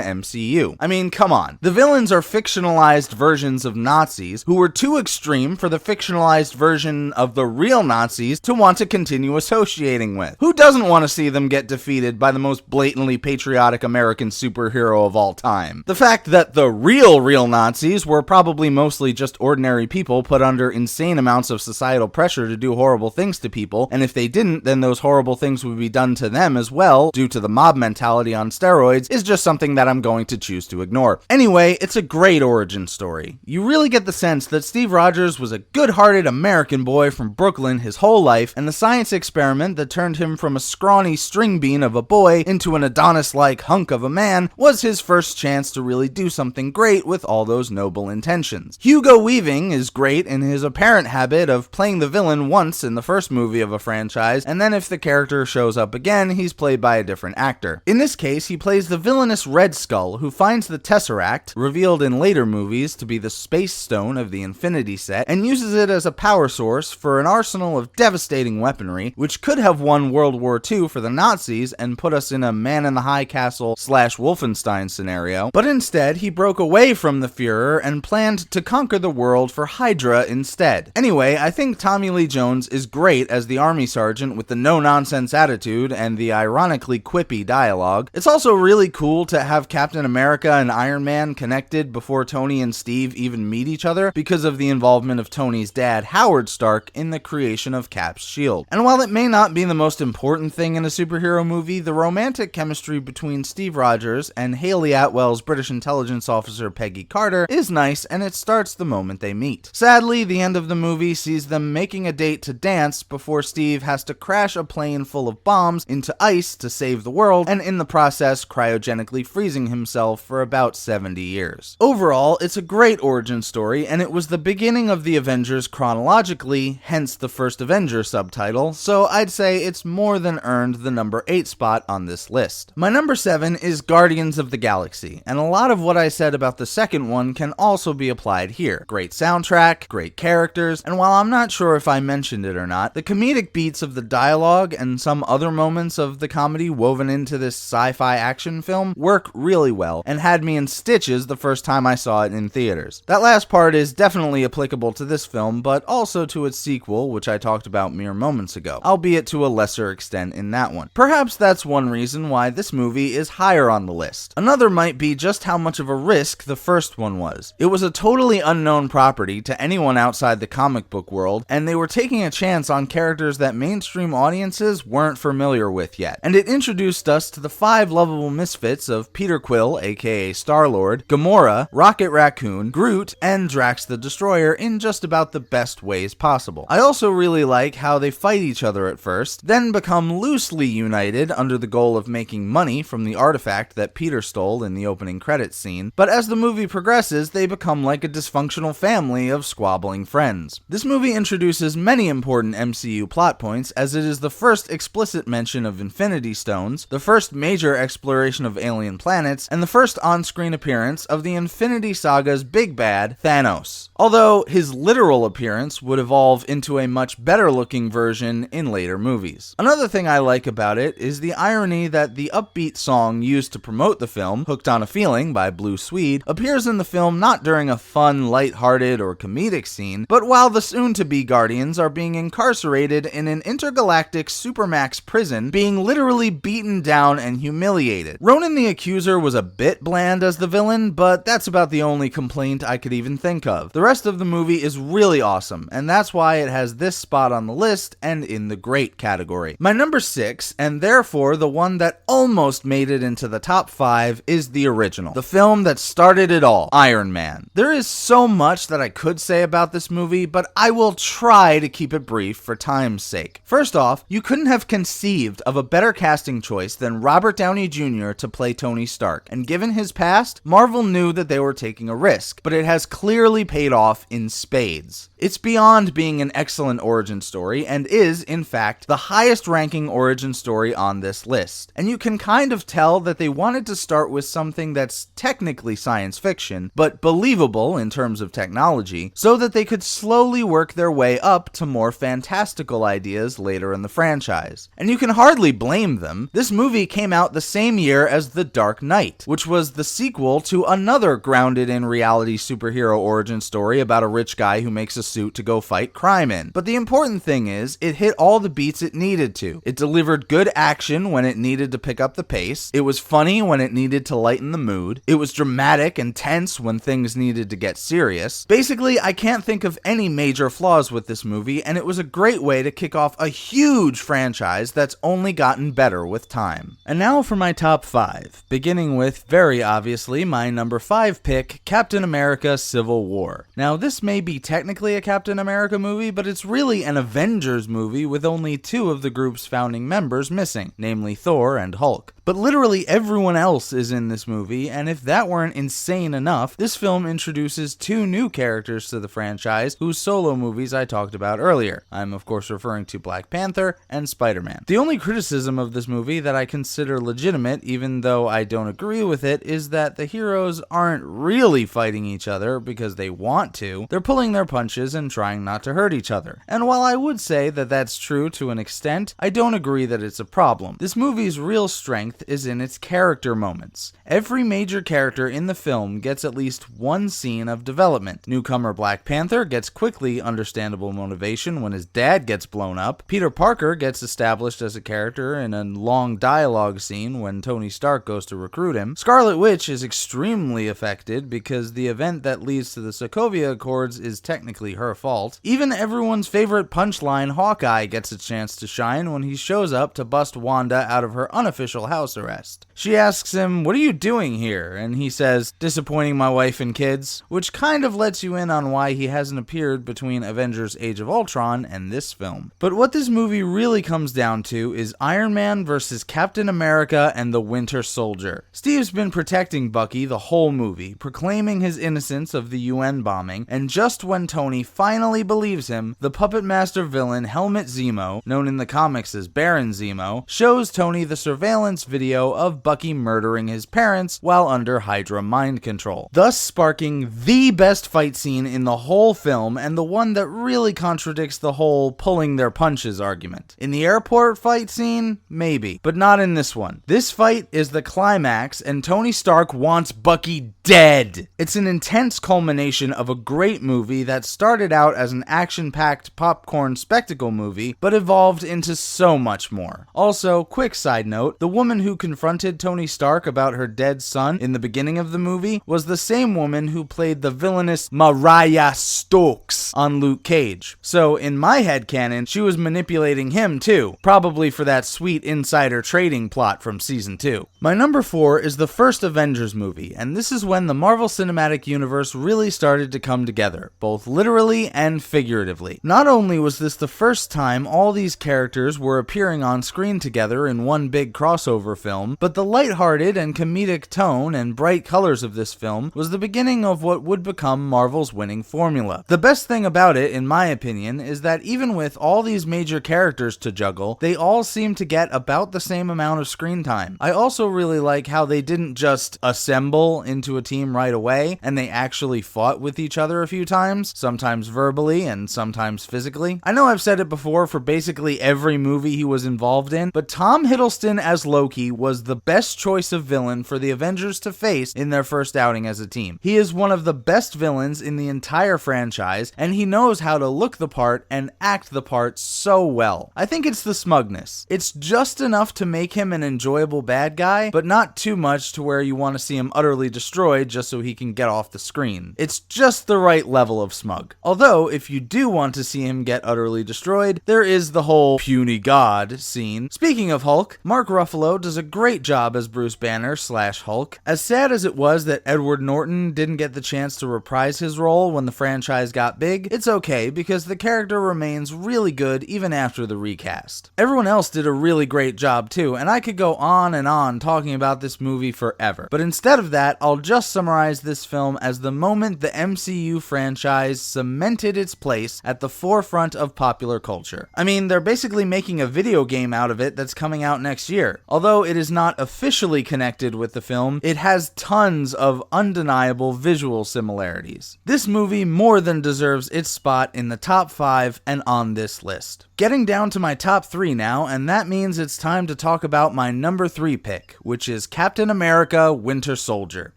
MCU. I mean, come on. The villains are fictionalized versions of Nazis who were too extreme for the fictionalized version of the real Nazis to want to continue associating with. Who doesn't want to see them get defeated by the most blatantly patriotic American superhero of all time? The fact that the real Nazis were probably mostly just ordinary people put under insane amounts of societal pressure to do horrible things to people, and if they didn't, then those horrible things would be done to them as well, due to the mob mentality on steroids, is just something that I'm going to choose to ignore. Anyway, it's a great origin story. You really get the sense that Steve Rogers was a good-hearted American boy from Brooklyn his whole life, and the science experiment that turned him from a scrawny string bean of a boy into an Adonis-like hunk of a man was his first chance to really do something great with all those noble intentions. Hugo Weaving is great in his apparent habit of playing the villain once in the first movie of a franchise, and then if the character shows up again, he's played by a different actor. In this case, he plays the villainous Red Skull, who finds the Tesseract, revealed in later movies to be the Space Stone of the Infinity Set, and uses it as a power source for an arsenal of devastating weaponry, which could have won World War II for the Nazis and put us in a Man in the High Castle / Wolfenstein scenario, but instead he broke away from the Führer and planned to conquer the world for Hydra instead. Anyway, I think Tommy Lee Jones is great as the army sergeant with the no-nonsense attitude and the ironically quippy dialogue. It's also really cool to have Captain America and Iron Man connected before Tony and Steve even meet each other because of the involvement of Tony's dad, Howard Stark, in the creation of Cap's shield. And while it may not be the most important thing in a superhero movie, the romantic chemistry between Steve Rogers and Haley Atwell's British intelligence officer Peggy Carter is nice, and it starts the moment they meet. Sadly, the end of the movie sees them making a date to dance before Steve has to crash a plane full of bombs into ice to save the world, and in the process cryogenically freezing himself for about 70 years. Overall, it's a great origin story, and it was the beginning of the Avengers chronologically, hence the first Avenger subtitle, so I'd say it's more than earned the number 8 spot on this list. My number 7 is Guardians of the Galaxy, and a lot of what I said about the second one can also be applied here. Great soundtrack, great characters, and while I'm not sure if I mentioned it or not, the comedic beats of the dialogue and some other moments of the comedy woven into this sci-fi action film work really well, and had me in stitches the first time I saw it in theaters. That last part is definitely applicable to this film, but also to its sequel, which I talked about mere moments ago, albeit to a lesser extent in that one. Perhaps that's one reason why this movie is higher on the list. Another might be just how much of a risk the first one was. It was a totally unknown property to anyone outside the comic book world, and they were taking a chance on characters that mainstream audiences weren't familiar with yet. And it introduced us to the 5 lovable misfits of Peter Quill, aka Star-Lord, Gamora, Rocket Raccoon, Groot, and Drax the Destroyer in just about the best ways possible. I also really like how they fight each other at first, then become loosely united under the goal of making money from the artifact that Peter stole in the opening credits scene, but as the movie progresses, they become like a dysfunctional family of squabbling friends. This movie introduces many important MCU plot points, as it is the first explicit mention of Infinity Stones, the first major exploration of alien planets, and the first on-screen appearance of the Infinity Saga's big bad, Thanos. Although his literal appearance would evolve into a much better-looking version in later movies. Another thing I like about it is the irony that the upbeat song used to promote the film, Hooked on a Feeling by Blue Swede, appears in the film not during a fun, light-hearted, or comedic scene, but while the soon-to-be Guardians are being incarcerated in an intergalactic supermax prison, being literally beaten down and humiliated. Ronan the Accuser was a bit bland as the villain, but that's about the only complaint I could even think of. The rest of the movie is really awesome, and that's why it has this spot on the list and in the great category. My number 6, and therefore the one that almost made it into the top 5, is the original, the film that started it all, Iron Man. There is so much that I could say about this movie, but I will try to keep it brief for time's sake. First off, you couldn't have conceived of a better casting choice than Robert Downey Jr. to play Tony Stark, and given his past, Marvel knew that they were taking a risk, but it has clearly paid off in spades. It's beyond being an excellent origin story, and is, in fact, the highest ranking origin story on this list. And you can kind of tell that they wanted to start with something that's technically science fiction, but believable in terms of technology, so that they could slowly work their way up to more fantastical ideas later in the franchise. And you can hardly blame them. This movie came out the same year as The Dark Knight, which was the sequel to another grounded in reality superhero origin story about a rich guy who makes a suit to go fight crime in. But the important thing is, it hit all the beats it needed to. It delivered good action when it needed to pick up the pace. It was funny when it needed to lighten the mood. It was dramatic and tense when things needed to get serious. Basically, I can't think of any major flaws with this movie, and it was a great way to kick off a huge franchise that's only gotten better with time. And now for my top 5, beginning with, very obviously, my number 5 pick, Captain America Civil War. Now, this may be technically a Captain America movie, but it's really an Avengers movie with only 2 of the group's founding members missing, namely Thor and Hulk. But literally everyone else is in this movie, and if that weren't insane enough, this film introduces 2 new characters to the franchise whose solo movies I talked about earlier. I'm of course referring to Black Panther and Spider-Man. The only criticism of this movie that I consider legitimate, even though I don't agree with it, is that the heroes aren't really fighting each other because they want to. They're pulling their punches and trying not to hurt each other. And while I would say that that's true to an extent, I don't agree that it's a problem. This movie's real strength is in its character moments. Every major character in the film gets at least one scene of development. Newcomer Black Panther gets quickly understandable motivation when his dad gets blown up. Peter Parker gets established as a character in a long dialogue scene when Tony Stark goes to recruit him. Scarlet Witch is extremely affected because the event that leads to the Sokovia Accords is technically her fault. Even everyone's favorite punchline, Hawkeye, gets a chance to shine when he shows up to bust Wanda out of her unofficial house arrest. She asks him, "What are you doing here?" And he says, "Disappointing my wife and kids," which kind of lets you in on why he hasn't appeared between Avengers Age of Ultron and this film. But what this movie really comes down to is Iron Man versus Captain America and the Winter Soldier. Steve's been protecting Bucky the whole movie, proclaiming his innocence of the UN bombing, and just when Tony finally believes him, the puppet master villain Helmut Zemo, known in the comics as Baron Zemo, shows Tony the surveillance video of Bucky murdering his parents while under Hydra mind control, thus sparking the best fight scene in the whole film and the one that really contradicts the whole pulling their punches argument. In the airport fight scene, maybe, but not in this one. This fight is the climax and Tony Stark wants Bucky dead. It's an intense culmination of a great movie that started out as an action-packed popcorn spectacle movie, but evolved into so much more. Also, quick side note, the woman who confronted Tony Stark about her dead son in the beginning of the movie was the same woman who played the villainous Mariah Stokes on Luke Cage. So, in my headcanon, she was manipulating him too, probably for that sweet insider trading plot from season 2. My number 4 is the first Avengers movie, and this is when the Marvel Cinematic Universe really started to come together, both literally and figuratively. Not only was this the first time all these characters were appearing on screen together in one big crossover film, but the lighthearted and comedic tone and bright colors of this film was the beginning of what would become Marvel's winning formula. The best thing about it, in my opinion, is that even with all these major characters to juggle, they all seem to get about the same amount of screen time. I also really like how they didn't just assemble into a team right away, and they actually fought with each other a few times, sometimes verbally and sometimes physically. I know I've said it before for basically every movie he was involved in, but Tom Hiddleston as Loki was the best choice of villain for the Avengers to face in their first outing as a team. He is one of the best villains in the entire franchise, and he knows how to look the part and act the part so well. I think it's the smugness. It's just enough to make him an enjoyable bad guy, but not too much to where you want to see him utterly destroyed just so he can get off the screen. It's just the right level of smug. Although, if you do want to see him get utterly destroyed, there is the whole puny god scene. Speaking of Hulk, Mark Ruffalo does a great job as Bruce Banner / Hulk. As sad as it was that Edward Norton didn't get the chance to reprise his role when the franchise got big, it's okay because the character remains really good even after the recast. Everyone else did a really great job too, and I could go on and on talking about this movie forever. But instead of that, I'll just summarize this film as the moment the MCU franchise cemented its place at the forefront of popular culture. I mean, they're basically making a video game out of it that's coming out next year. Although it is not officially connected with the film, it has tons of undeniable visual similarities. This movie more than deserves its spot in the top 5 and on this list. Getting down to my top 3 now, and that means it's time to talk about my number 3 pick, which is Captain America: Winter Soldier.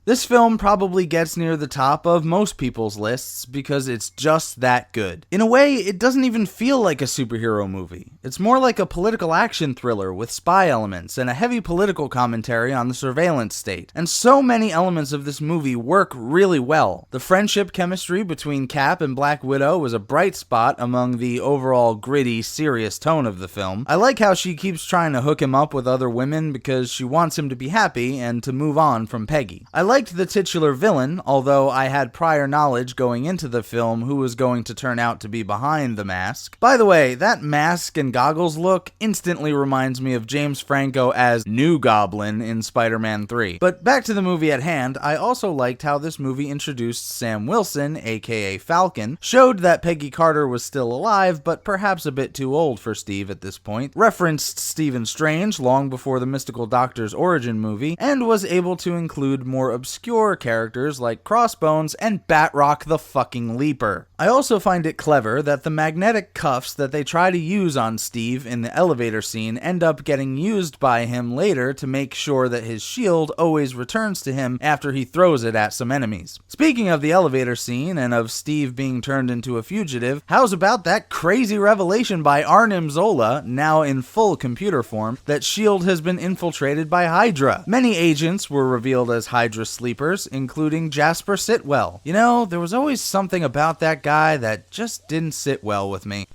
This film probably gets near the top of most people's lists because it's just that good. In a way, it doesn't even feel like a superhero movie. It's more like a political action thriller with spy elements and a heavy political commentary on the surveillance state. And so many elements of this movie work really well. The friendship chemistry between Cap and Black Widow was a bright spot among the overall gritty, serious tone of the film. I like how she keeps trying to hook him up with other women because she wants him to be happy and to move on from Peggy. I liked the titular villain, although I had prior knowledge going into the film who was going to turn out to be behind the mask. By the way, that mask and goggles look instantly reminds me of James Franco as New Goblin in Spider-Man 3. But back to the movie at hand, I also liked how this movie introduced Sam Wilson, aka Falcon, showed that Peggy Carter was still alive, but perhaps a bit too old for Steve at this point, referenced Stephen Strange long before the Mystical Doctor's origin movie, and was able to include more obscure characters like Crossbones and Batroc the fucking Leaper. I also find it clever that the magnetic cuffs that they try to use on Steve in the elevator scene end up getting used by him later to make sure that his shield always returns to him after he throws it at some enemies. Speaking of the elevator scene and of Steve being turned into a fugitive, how's about that crazy revelation by Arnim Zola, now in full computer form, that S.H.I.E.L.D. has been infiltrated by Hydra? Many agents were revealed as Hydra sleepers, including Jasper Sitwell. You know, there was always something about that guy that just didn't sit well with me.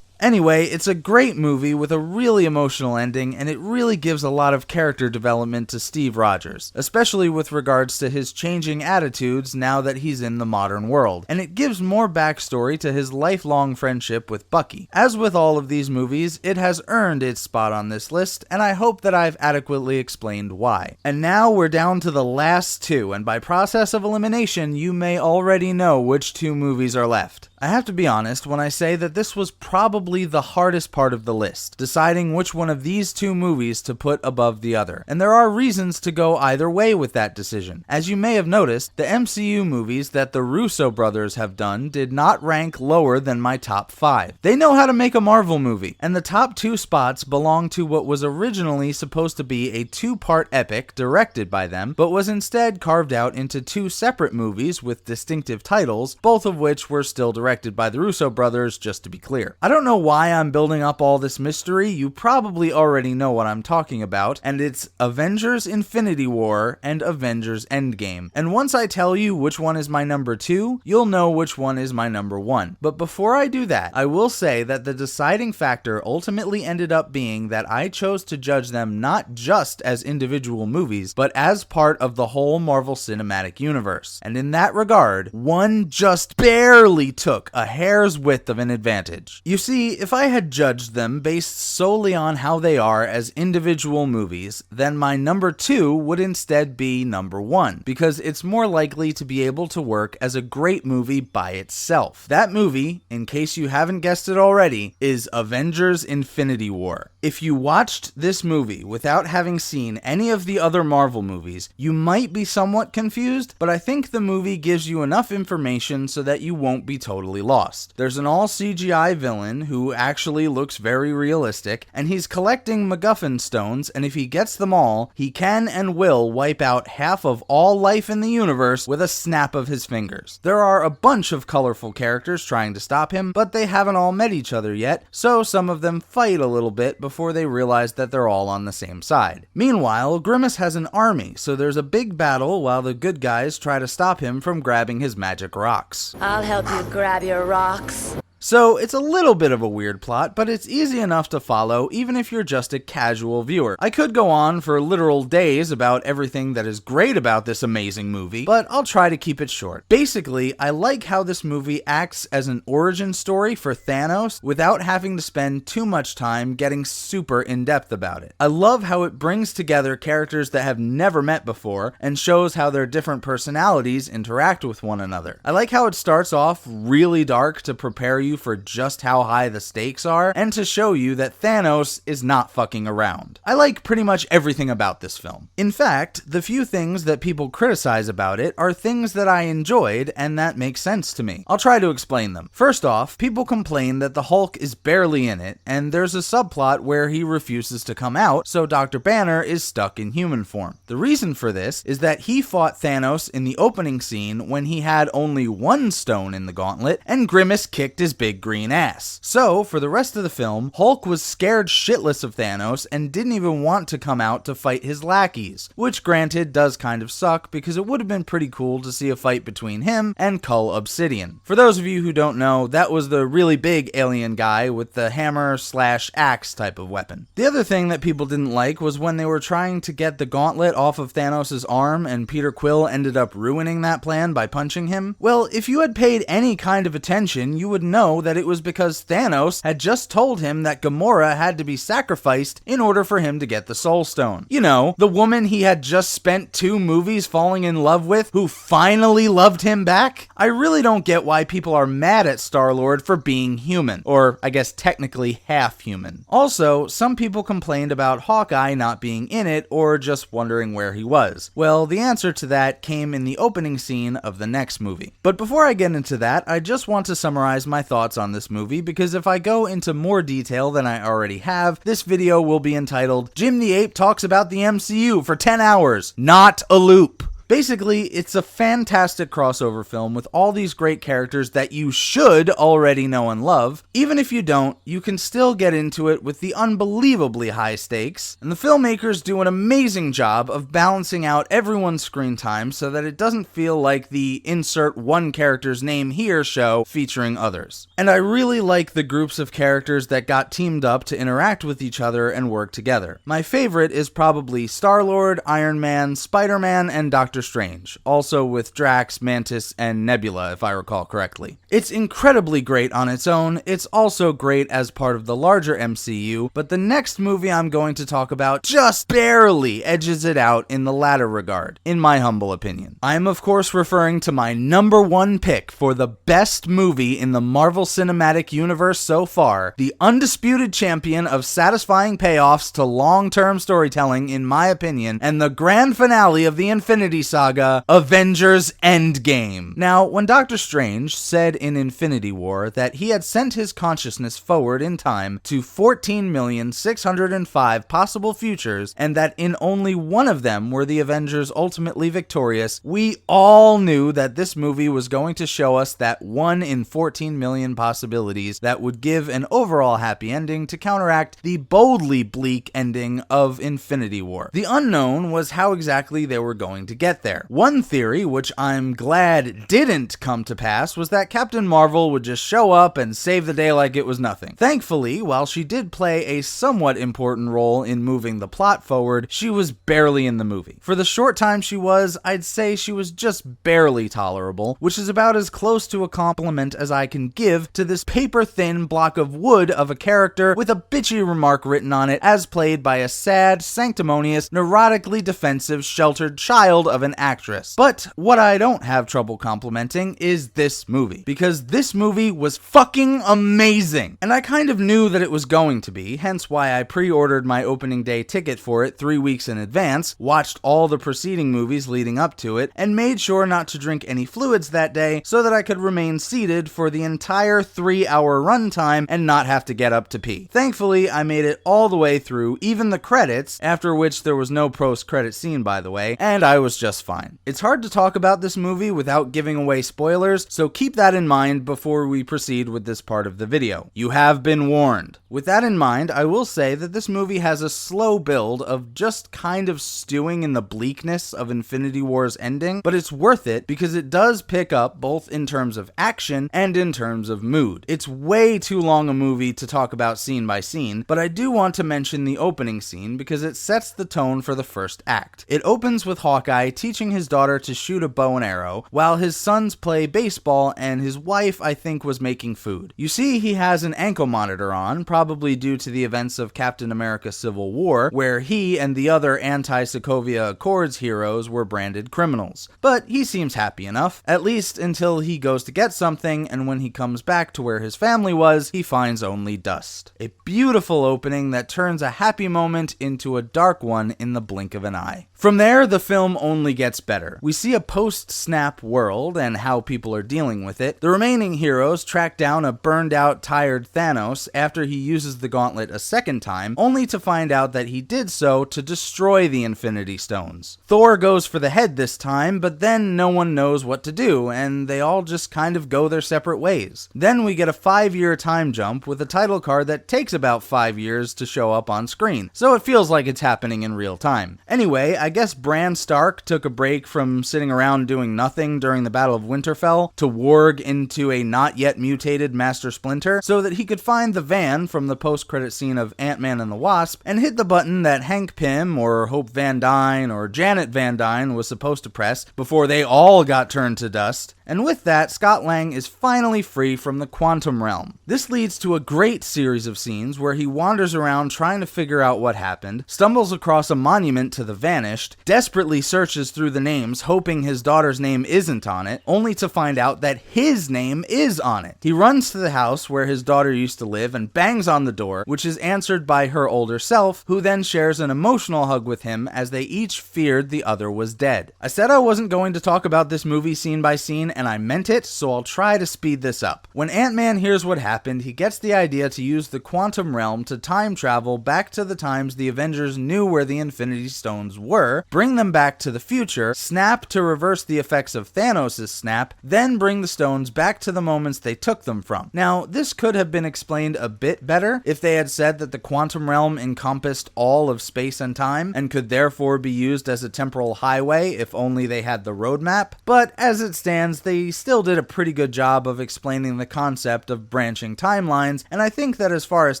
Anyway, it's a great movie with a really emotional ending, and it really gives a lot of character development to Steve Rogers, especially with regards to his changing attitudes now that he's in the modern world, and it gives more backstory to his lifelong friendship with Bucky. As with all of these movies, it has earned its spot on this list, and I hope that I've adequately explained why. And now we're down to the last 2, and by process of elimination, you may already know which 2 movies are left. I have to be honest when I say that this was probably the hardest part of the list, deciding which one of these 2 movies to put above the other. And there are reasons to go either way with that decision. As you may have noticed, the MCU movies that the Russo brothers have done did not rank lower than my top 5. They know how to make a Marvel movie, and the top 2 spots belong to what was originally supposed to be a 2-part epic directed by them, but was instead carved out into 2 separate movies with distinctive titles, both of which were still directed by the Russo brothers, just to be clear. I don't know why I'm building up all this mystery. You probably already know what I'm talking about, and it's Avengers Infinity War and Avengers Endgame. And once I tell you which one is my number 2, you'll know which one is my number 1. But before I do that, I will say that the deciding factor ultimately ended up being that I chose to judge them not just as individual movies, but as part of the whole Marvel Cinematic Universe. And in that regard, one just barely took a hair's width of an advantage. You see, if I had judged them based solely on how they are as individual movies, then my number 2 would instead be number 1, because it's more likely to be able to work as a great movie by itself. That movie, in case you haven't guessed it already, is Avengers Infinity War. If you watched this movie without having seen any of the other Marvel movies, you might be somewhat confused, but I think the movie gives you enough information so that you won't be totally totally lost. There's an all CGI villain who actually looks very realistic, and he's collecting MacGuffin stones, and if he gets them all, he can and will wipe out half of all life in the universe with a snap of his fingers. There are a bunch of colorful characters trying to stop him, but they haven't all met each other yet, so some of them fight a little bit before they realize that they're all on the same side. Meanwhile, Grimace has an army, so there's a big battle while the good guys try to stop him from grabbing his magic rocks. I'll help you grab your rocks. So it's a little bit of a weird plot, but it's easy enough to follow even if you're just a casual viewer. I could go on for literal days about everything that is great about this amazing movie, but I'll try to keep it short. Basically, I like how this movie acts as an origin story for Thanos without having to spend too much time getting super in-depth about it. I love how it brings together characters that have never met before and shows how their different personalities interact with one another. I like how it starts off really dark to prepare you for just how high the stakes are, and to show you that Thanos is not fucking around. I like pretty much everything about this film. In fact, the few things that people criticize about it are things that I enjoyed and that make sense to me. I'll try to explain them. First off, people complain that the Hulk is barely in it, and there's a subplot where he refuses to come out, so Dr. Banner is stuck in human form. The reason for this is that he fought Thanos in the opening scene when he had only one stone in the gauntlet, and Grimace kicked his big green ass. So, for the rest of the film, Hulk was scared shitless of Thanos and didn't even want to come out to fight his lackeys, which granted does kind of suck because it would have been pretty cool to see a fight between him and Cull Obsidian. For those of you who don't know, that was the really big alien guy with the hammer/axe type of weapon. The other thing that people didn't like was when they were trying to get the gauntlet off of Thanos' arm and Peter Quill ended up ruining that plan by punching him. Well, if you had paid any kind of attention, you would know that it was because Thanos had just told him that Gamora had to be sacrificed in order for him to get the Soul Stone. You know, the woman he had just spent 2 movies falling in love with, who finally loved him back? I really don't get why people are mad at Star-Lord for being human, or I guess technically half human. Also, some people complained about Hawkeye not being in it or just wondering where he was. Well, the answer to that came in the opening scene of the next movie. But before I get into that, I just want to summarize my thoughts on this movie, because if I go into more detail than I already have, this video will be entitled Jim the Ape Talks About the MCU for 10 hours, not a loop. Basically, it's a fantastic crossover film with all these great characters that you should already know and love. Even if you don't, you can still get into it with the unbelievably high stakes, and the filmmakers do an amazing job of balancing out everyone's screen time so that it doesn't feel like the insert one character's name here show featuring others. And I really like the groups of characters that got teamed up to interact with each other and work together. My favorite is probably Star-Lord, Iron Man, Spider-Man, and Doctor Strange, also with Drax, Mantis, and Nebula, if I recall correctly. It's incredibly great on its own. It's also great as part of the larger MCU, but the next movie I'm going to talk about just barely edges it out in the latter regard, in my humble opinion. I am of course referring to my number 1 pick for the best movie in the Marvel Cinematic Universe so far, the undisputed champion of satisfying payoffs to long-term storytelling in my opinion, and the grand finale of the Infinity Saga, Avengers Endgame. Now, when Doctor Strange said in Infinity War that he had sent his consciousness forward in time to 14,605 possible futures, and that in only one of them were the Avengers ultimately victorious, we all knew that this movie was going to show us that 1 in 14 million possibilities that would give an overall happy ending to counteract the boldly bleak ending of Infinity War. The unknown was how exactly they were going to get there. One theory, which I'm glad didn't come to pass, was that Captain Marvel would just show up and save the day like it was nothing. Thankfully, while she did play a somewhat important role in moving the plot forward, she was barely in the movie. For the short time she was, I'd say she was just barely tolerable, which is about as close to a compliment as I can give to this paper-thin block of wood of a character with a bitchy remark written on it as played by a sad, sanctimonious, neurotically defensive, sheltered child of an an actress. But what I don't have trouble complimenting is this movie, because this movie was fucking amazing. And I kind of knew that it was going to be, hence why I pre-ordered my opening day ticket for it 3 weeks in advance, watched all the preceding movies leading up to it, and made sure not to drink any fluids that day so that I could remain seated for the entire 3-hour runtime and not have to get up to pee. Thankfully, I made it all the way through, even the credits, after which there was no post-credit scene, by the way, and I was just fine. It's hard to talk about this movie without giving away spoilers, so keep that in mind before we proceed with this part of the video. You have been warned. With that in mind, I will say that this movie has a slow build of just kind of stewing in the bleakness of Infinity War's ending, but it's worth it because it does pick up both in terms of action and in terms of mood. It's way too long a movie to talk about scene by scene, but I do want to mention the opening scene because it sets the tone for the first act. It opens with Hawkeye teaching his daughter to shoot a bow and arrow, while his sons play baseball and his wife, I think, was making food. You see he has an ankle monitor on, probably due to the events of Captain America Civil War, where he and the other anti-Sokovia Accords heroes were branded criminals. But he seems happy enough, at least until he goes to get something, and when he comes back to where his family was, he finds only dust. A beautiful opening that turns a happy moment into a dark one in the blink of an eye. From there, the film only gets better. We see a post-snap world and how people are dealing with it. The remaining heroes track down a burned-out, tired Thanos after he uses the gauntlet a second time, only to find out that he did so to destroy the Infinity Stones. Thor goes for the head this time, but then no one knows what to do, and they all just kind of go their separate ways. Then we get a 5-year time jump with a title card that takes about 5 years to show up on screen, so it feels like it's happening in real time. Anyway, I guess Bran Stark took a break from sitting around doing nothing during the Battle of Winterfell to warg into a not yet mutated Master Splinter so that he could find the van from the post-credit scene of Ant-Man and the Wasp and hit the button that Hank Pym or Hope Van Dyne or Janet Van Dyne was supposed to press before they all got turned to dust. And with that, Scott Lang is finally free from the quantum realm. This leads to a great series of scenes where he wanders around trying to figure out what happened, stumbles across a monument to the vanished, desperately searches through the names hoping his daughter's name isn't on it, only to find out that his name is on it. He runs to the house where his daughter used to live and bangs on the door, which is answered by her older self, who then shares an emotional hug with him as they each feared the other was dead. I said I wasn't going to talk about this movie scene by scene, and I meant it, so I'll try to speed this up. When Ant-Man hears what happened, he gets the idea to use the quantum realm to time travel back to the times the Avengers knew where the Infinity Stones were, bring them back to the future, snap to reverse the effects of Thanos' snap, then bring the stones back to the moments they took them from. Now, this could have been explained a bit better if they had said that the quantum realm encompassed all of space and time, and could therefore be used as a temporal highway if only they had the roadmap, but as it stands, they still did a pretty good job of explaining the concept of branching timelines, and I think that as far as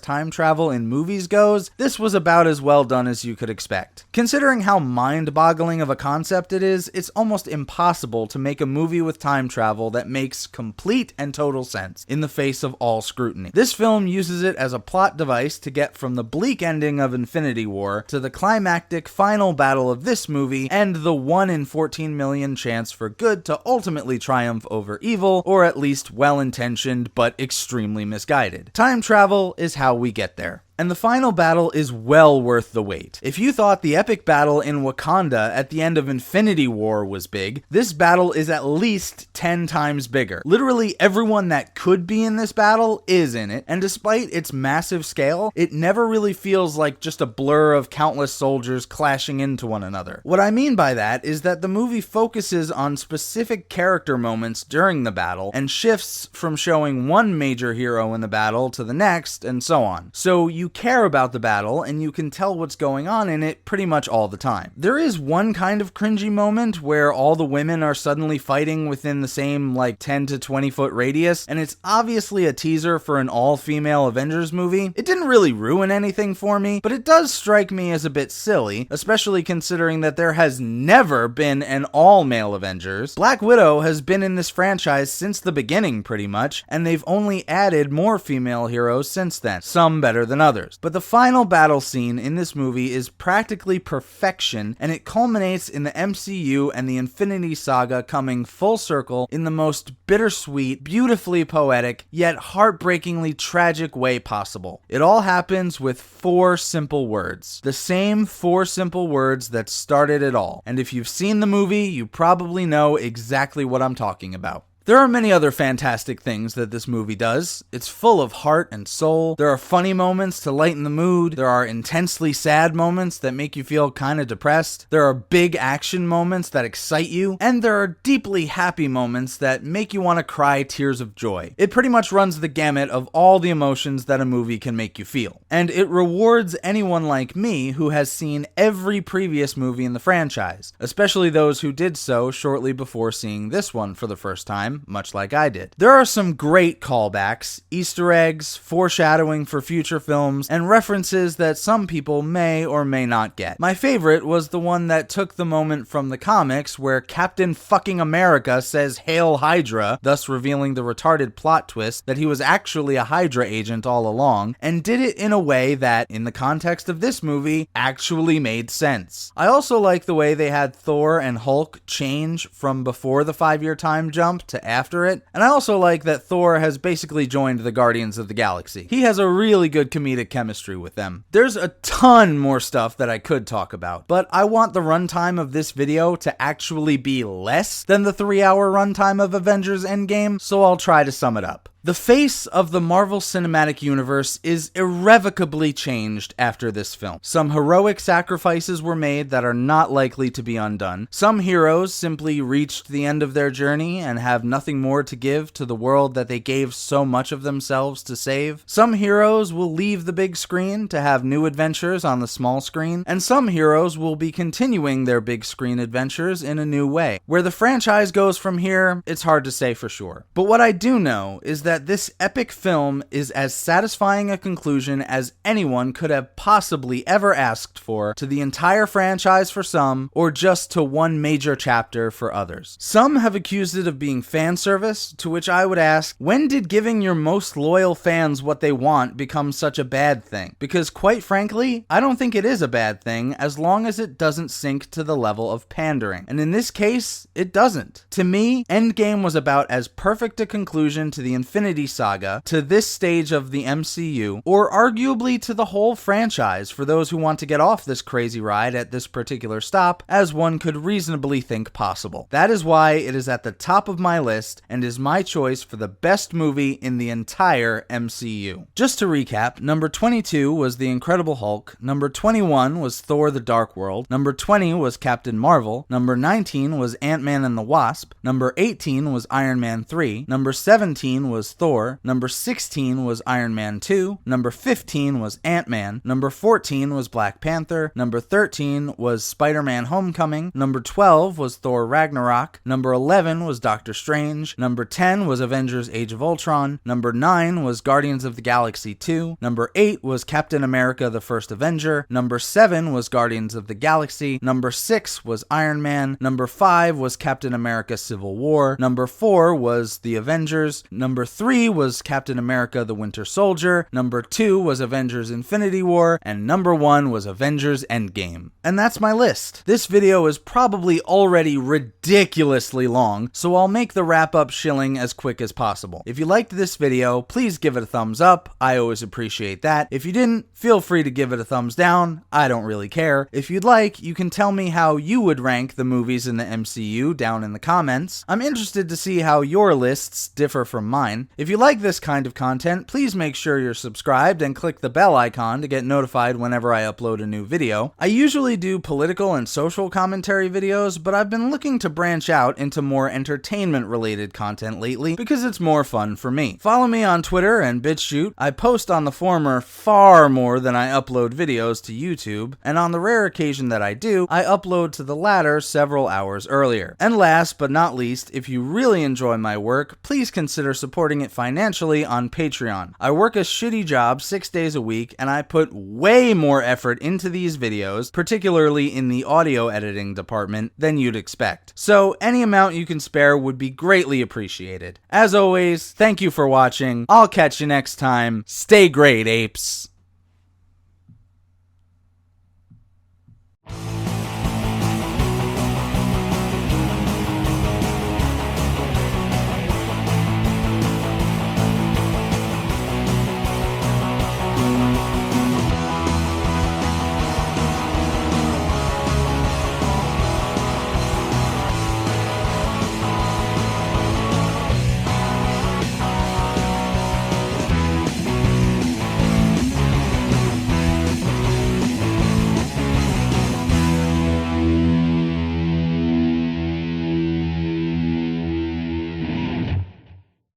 time travel in movies goes, this was about as well done as you could expect. Considering how mind-boggling of a concept it is, it's almost impossible to make a movie with time travel that makes complete and total sense in the face of all scrutiny. This film uses it as a plot device to get from the bleak ending of Infinity War to the climactic final battle of this movie and the 1 in 14 million chance for good to ultimately triumph over evil, or at least well-intentioned but extremely misguided. Time travel is how we get there. And the final battle is well worth the wait. If you thought the epic battle in Wakanda at the end of Infinity War was big, this battle is at least 10 times bigger. Literally everyone that could be in this battle is in it, and despite its massive scale, it never really feels like just a blur of countless soldiers clashing into one another. What I mean by that is that the movie focuses on specific character moments during the battle, and shifts from showing one major hero in the battle to the next, and so on. So you care about the battle, and you can tell what's going on in it pretty much all the time. There is one kind of cringy moment where all the women are suddenly fighting within the same 10 to 20 foot radius, and it's obviously a teaser for an all-female Avengers movie. It didn't really ruin anything for me, but it does strike me as a bit silly, especially considering that there has never been an all-male Avengers. Black Widow has been in this franchise since the beginning pretty much, and they've only added more female heroes since then, some better than others. others. But the final battle scene in this movie is practically perfection, and it culminates in the MCU and the Infinity Saga coming full circle in the most bittersweet, beautifully poetic, yet heartbreakingly tragic way possible. It all happens with 4 simple words. The same 4 simple words that started it all. And if you've seen the movie, you probably know exactly what I'm talking about. There are many other fantastic things that this movie does. It's full of heart and soul. There are funny moments to lighten the mood. There are intensely sad moments that make you feel kind of depressed. There are big action moments that excite you. And there are deeply happy moments that make you want to cry tears of joy. It pretty much runs the gamut of all the emotions that a movie can make you feel. And it rewards anyone like me who has seen every previous movie in the franchise, especially those who did so shortly before seeing this one for the first time, much like I did. There are some great callbacks, Easter eggs, foreshadowing for future films, and references that some people may or may not get. My favorite was the one that took the moment from the comics where Captain fucking America says "Hail Hydra," thus revealing the retarded plot twist that he was actually a Hydra agent all along, and did it in a way that, in the context of this movie, actually made sense. I also like the way they had Thor and Hulk change from before the 5-year time jump to after it, and I also like that Thor has basically joined the Guardians of the Galaxy. He has a really good comedic chemistry with them. There's a ton more stuff that I could talk about, but I want the runtime of this video to actually be less than the 3-hour runtime of Avengers Endgame, so I'll try to sum it up. The face of the Marvel Cinematic Universe is irrevocably changed after this film. Some heroic sacrifices were made that are not likely to be undone. Some heroes simply reached the end of their journey and have nothing more to give to the world that they gave so much of themselves to save. Some heroes will leave the big screen to have new adventures on the small screen, and some heroes will be continuing their big screen adventures in a new way. Where the franchise goes from here, it's hard to say for sure. But what I do know is that this epic film is as satisfying a conclusion as anyone could have possibly ever asked for to the entire franchise for some, or just to one major chapter for others. Some have accused it of being fan service, to which I would ask, when did giving your most loyal fans what they want become such a bad thing? Because quite frankly, I don't think it is a bad thing as long as it doesn't sink to the level of pandering. And in this case, it doesn't. To me, Endgame was about as perfect a conclusion to the Infinity Saga, to this stage of the MCU, or arguably to the whole franchise for those who want to get off this crazy ride at this particular stop, as one could reasonably think possible. That is why it is at the top of my list and is my choice for the best movie in the entire MCU. Just to recap, number 22 was The Incredible Hulk, number 21 was Thor: The Dark World, number 20 was Captain Marvel, number 19 was Ant-Man and the Wasp, number 18 was Iron Man 3, number 17 was Thor, number 16 was Iron Man 2, number 15 was Ant-Man, number 14 was Black Panther, number 13 was Spider-Man Homecoming, number 12 was Thor Ragnarok, number 11 was Doctor Strange, number 10 was Avengers Age of Ultron, number 9 was Guardians of the Galaxy 2, number 8 was Captain America the First Avenger, number 7 was Guardians of the Galaxy, number 6 was Iron Man, number 5 was Captain America Civil War, number 4 was The Avengers, number 3 was Captain America the Winter Soldier, number 2 was Avengers Infinity War, and number 1 was Avengers Endgame. And that's my list. This video is probably already ridiculously long, so I'll make the wrap-up shilling as quick as possible. If you liked this video, please give it a thumbs up. I always appreciate that. If you didn't, feel free to give it a thumbs down. I don't really care. If you'd like, you can tell me how you would rank the movies in the MCU down in the comments. I'm interested to see how your lists differ from mine. If you like this kind of content, please make sure you're subscribed and click the bell icon to get notified whenever I upload a new video. I usually do political and social commentary videos, but I've been looking to branch out into more entertainment-related content lately because it's more fun for me. Follow me on Twitter and BitChute. I post on the former far more than I upload videos to YouTube, and on the rare occasion that I do, I upload to the latter several hours earlier. And last but not least, if you really enjoy my work, please consider supporting it financially on Patreon. I work a shitty job 6 days a week, and I put way more effort into these videos, particularly in the audio editing department, than you'd expect. So any amount you can spare would be greatly appreciated. As always, thank you for watching. I'll catch you next time. Stay great, apes.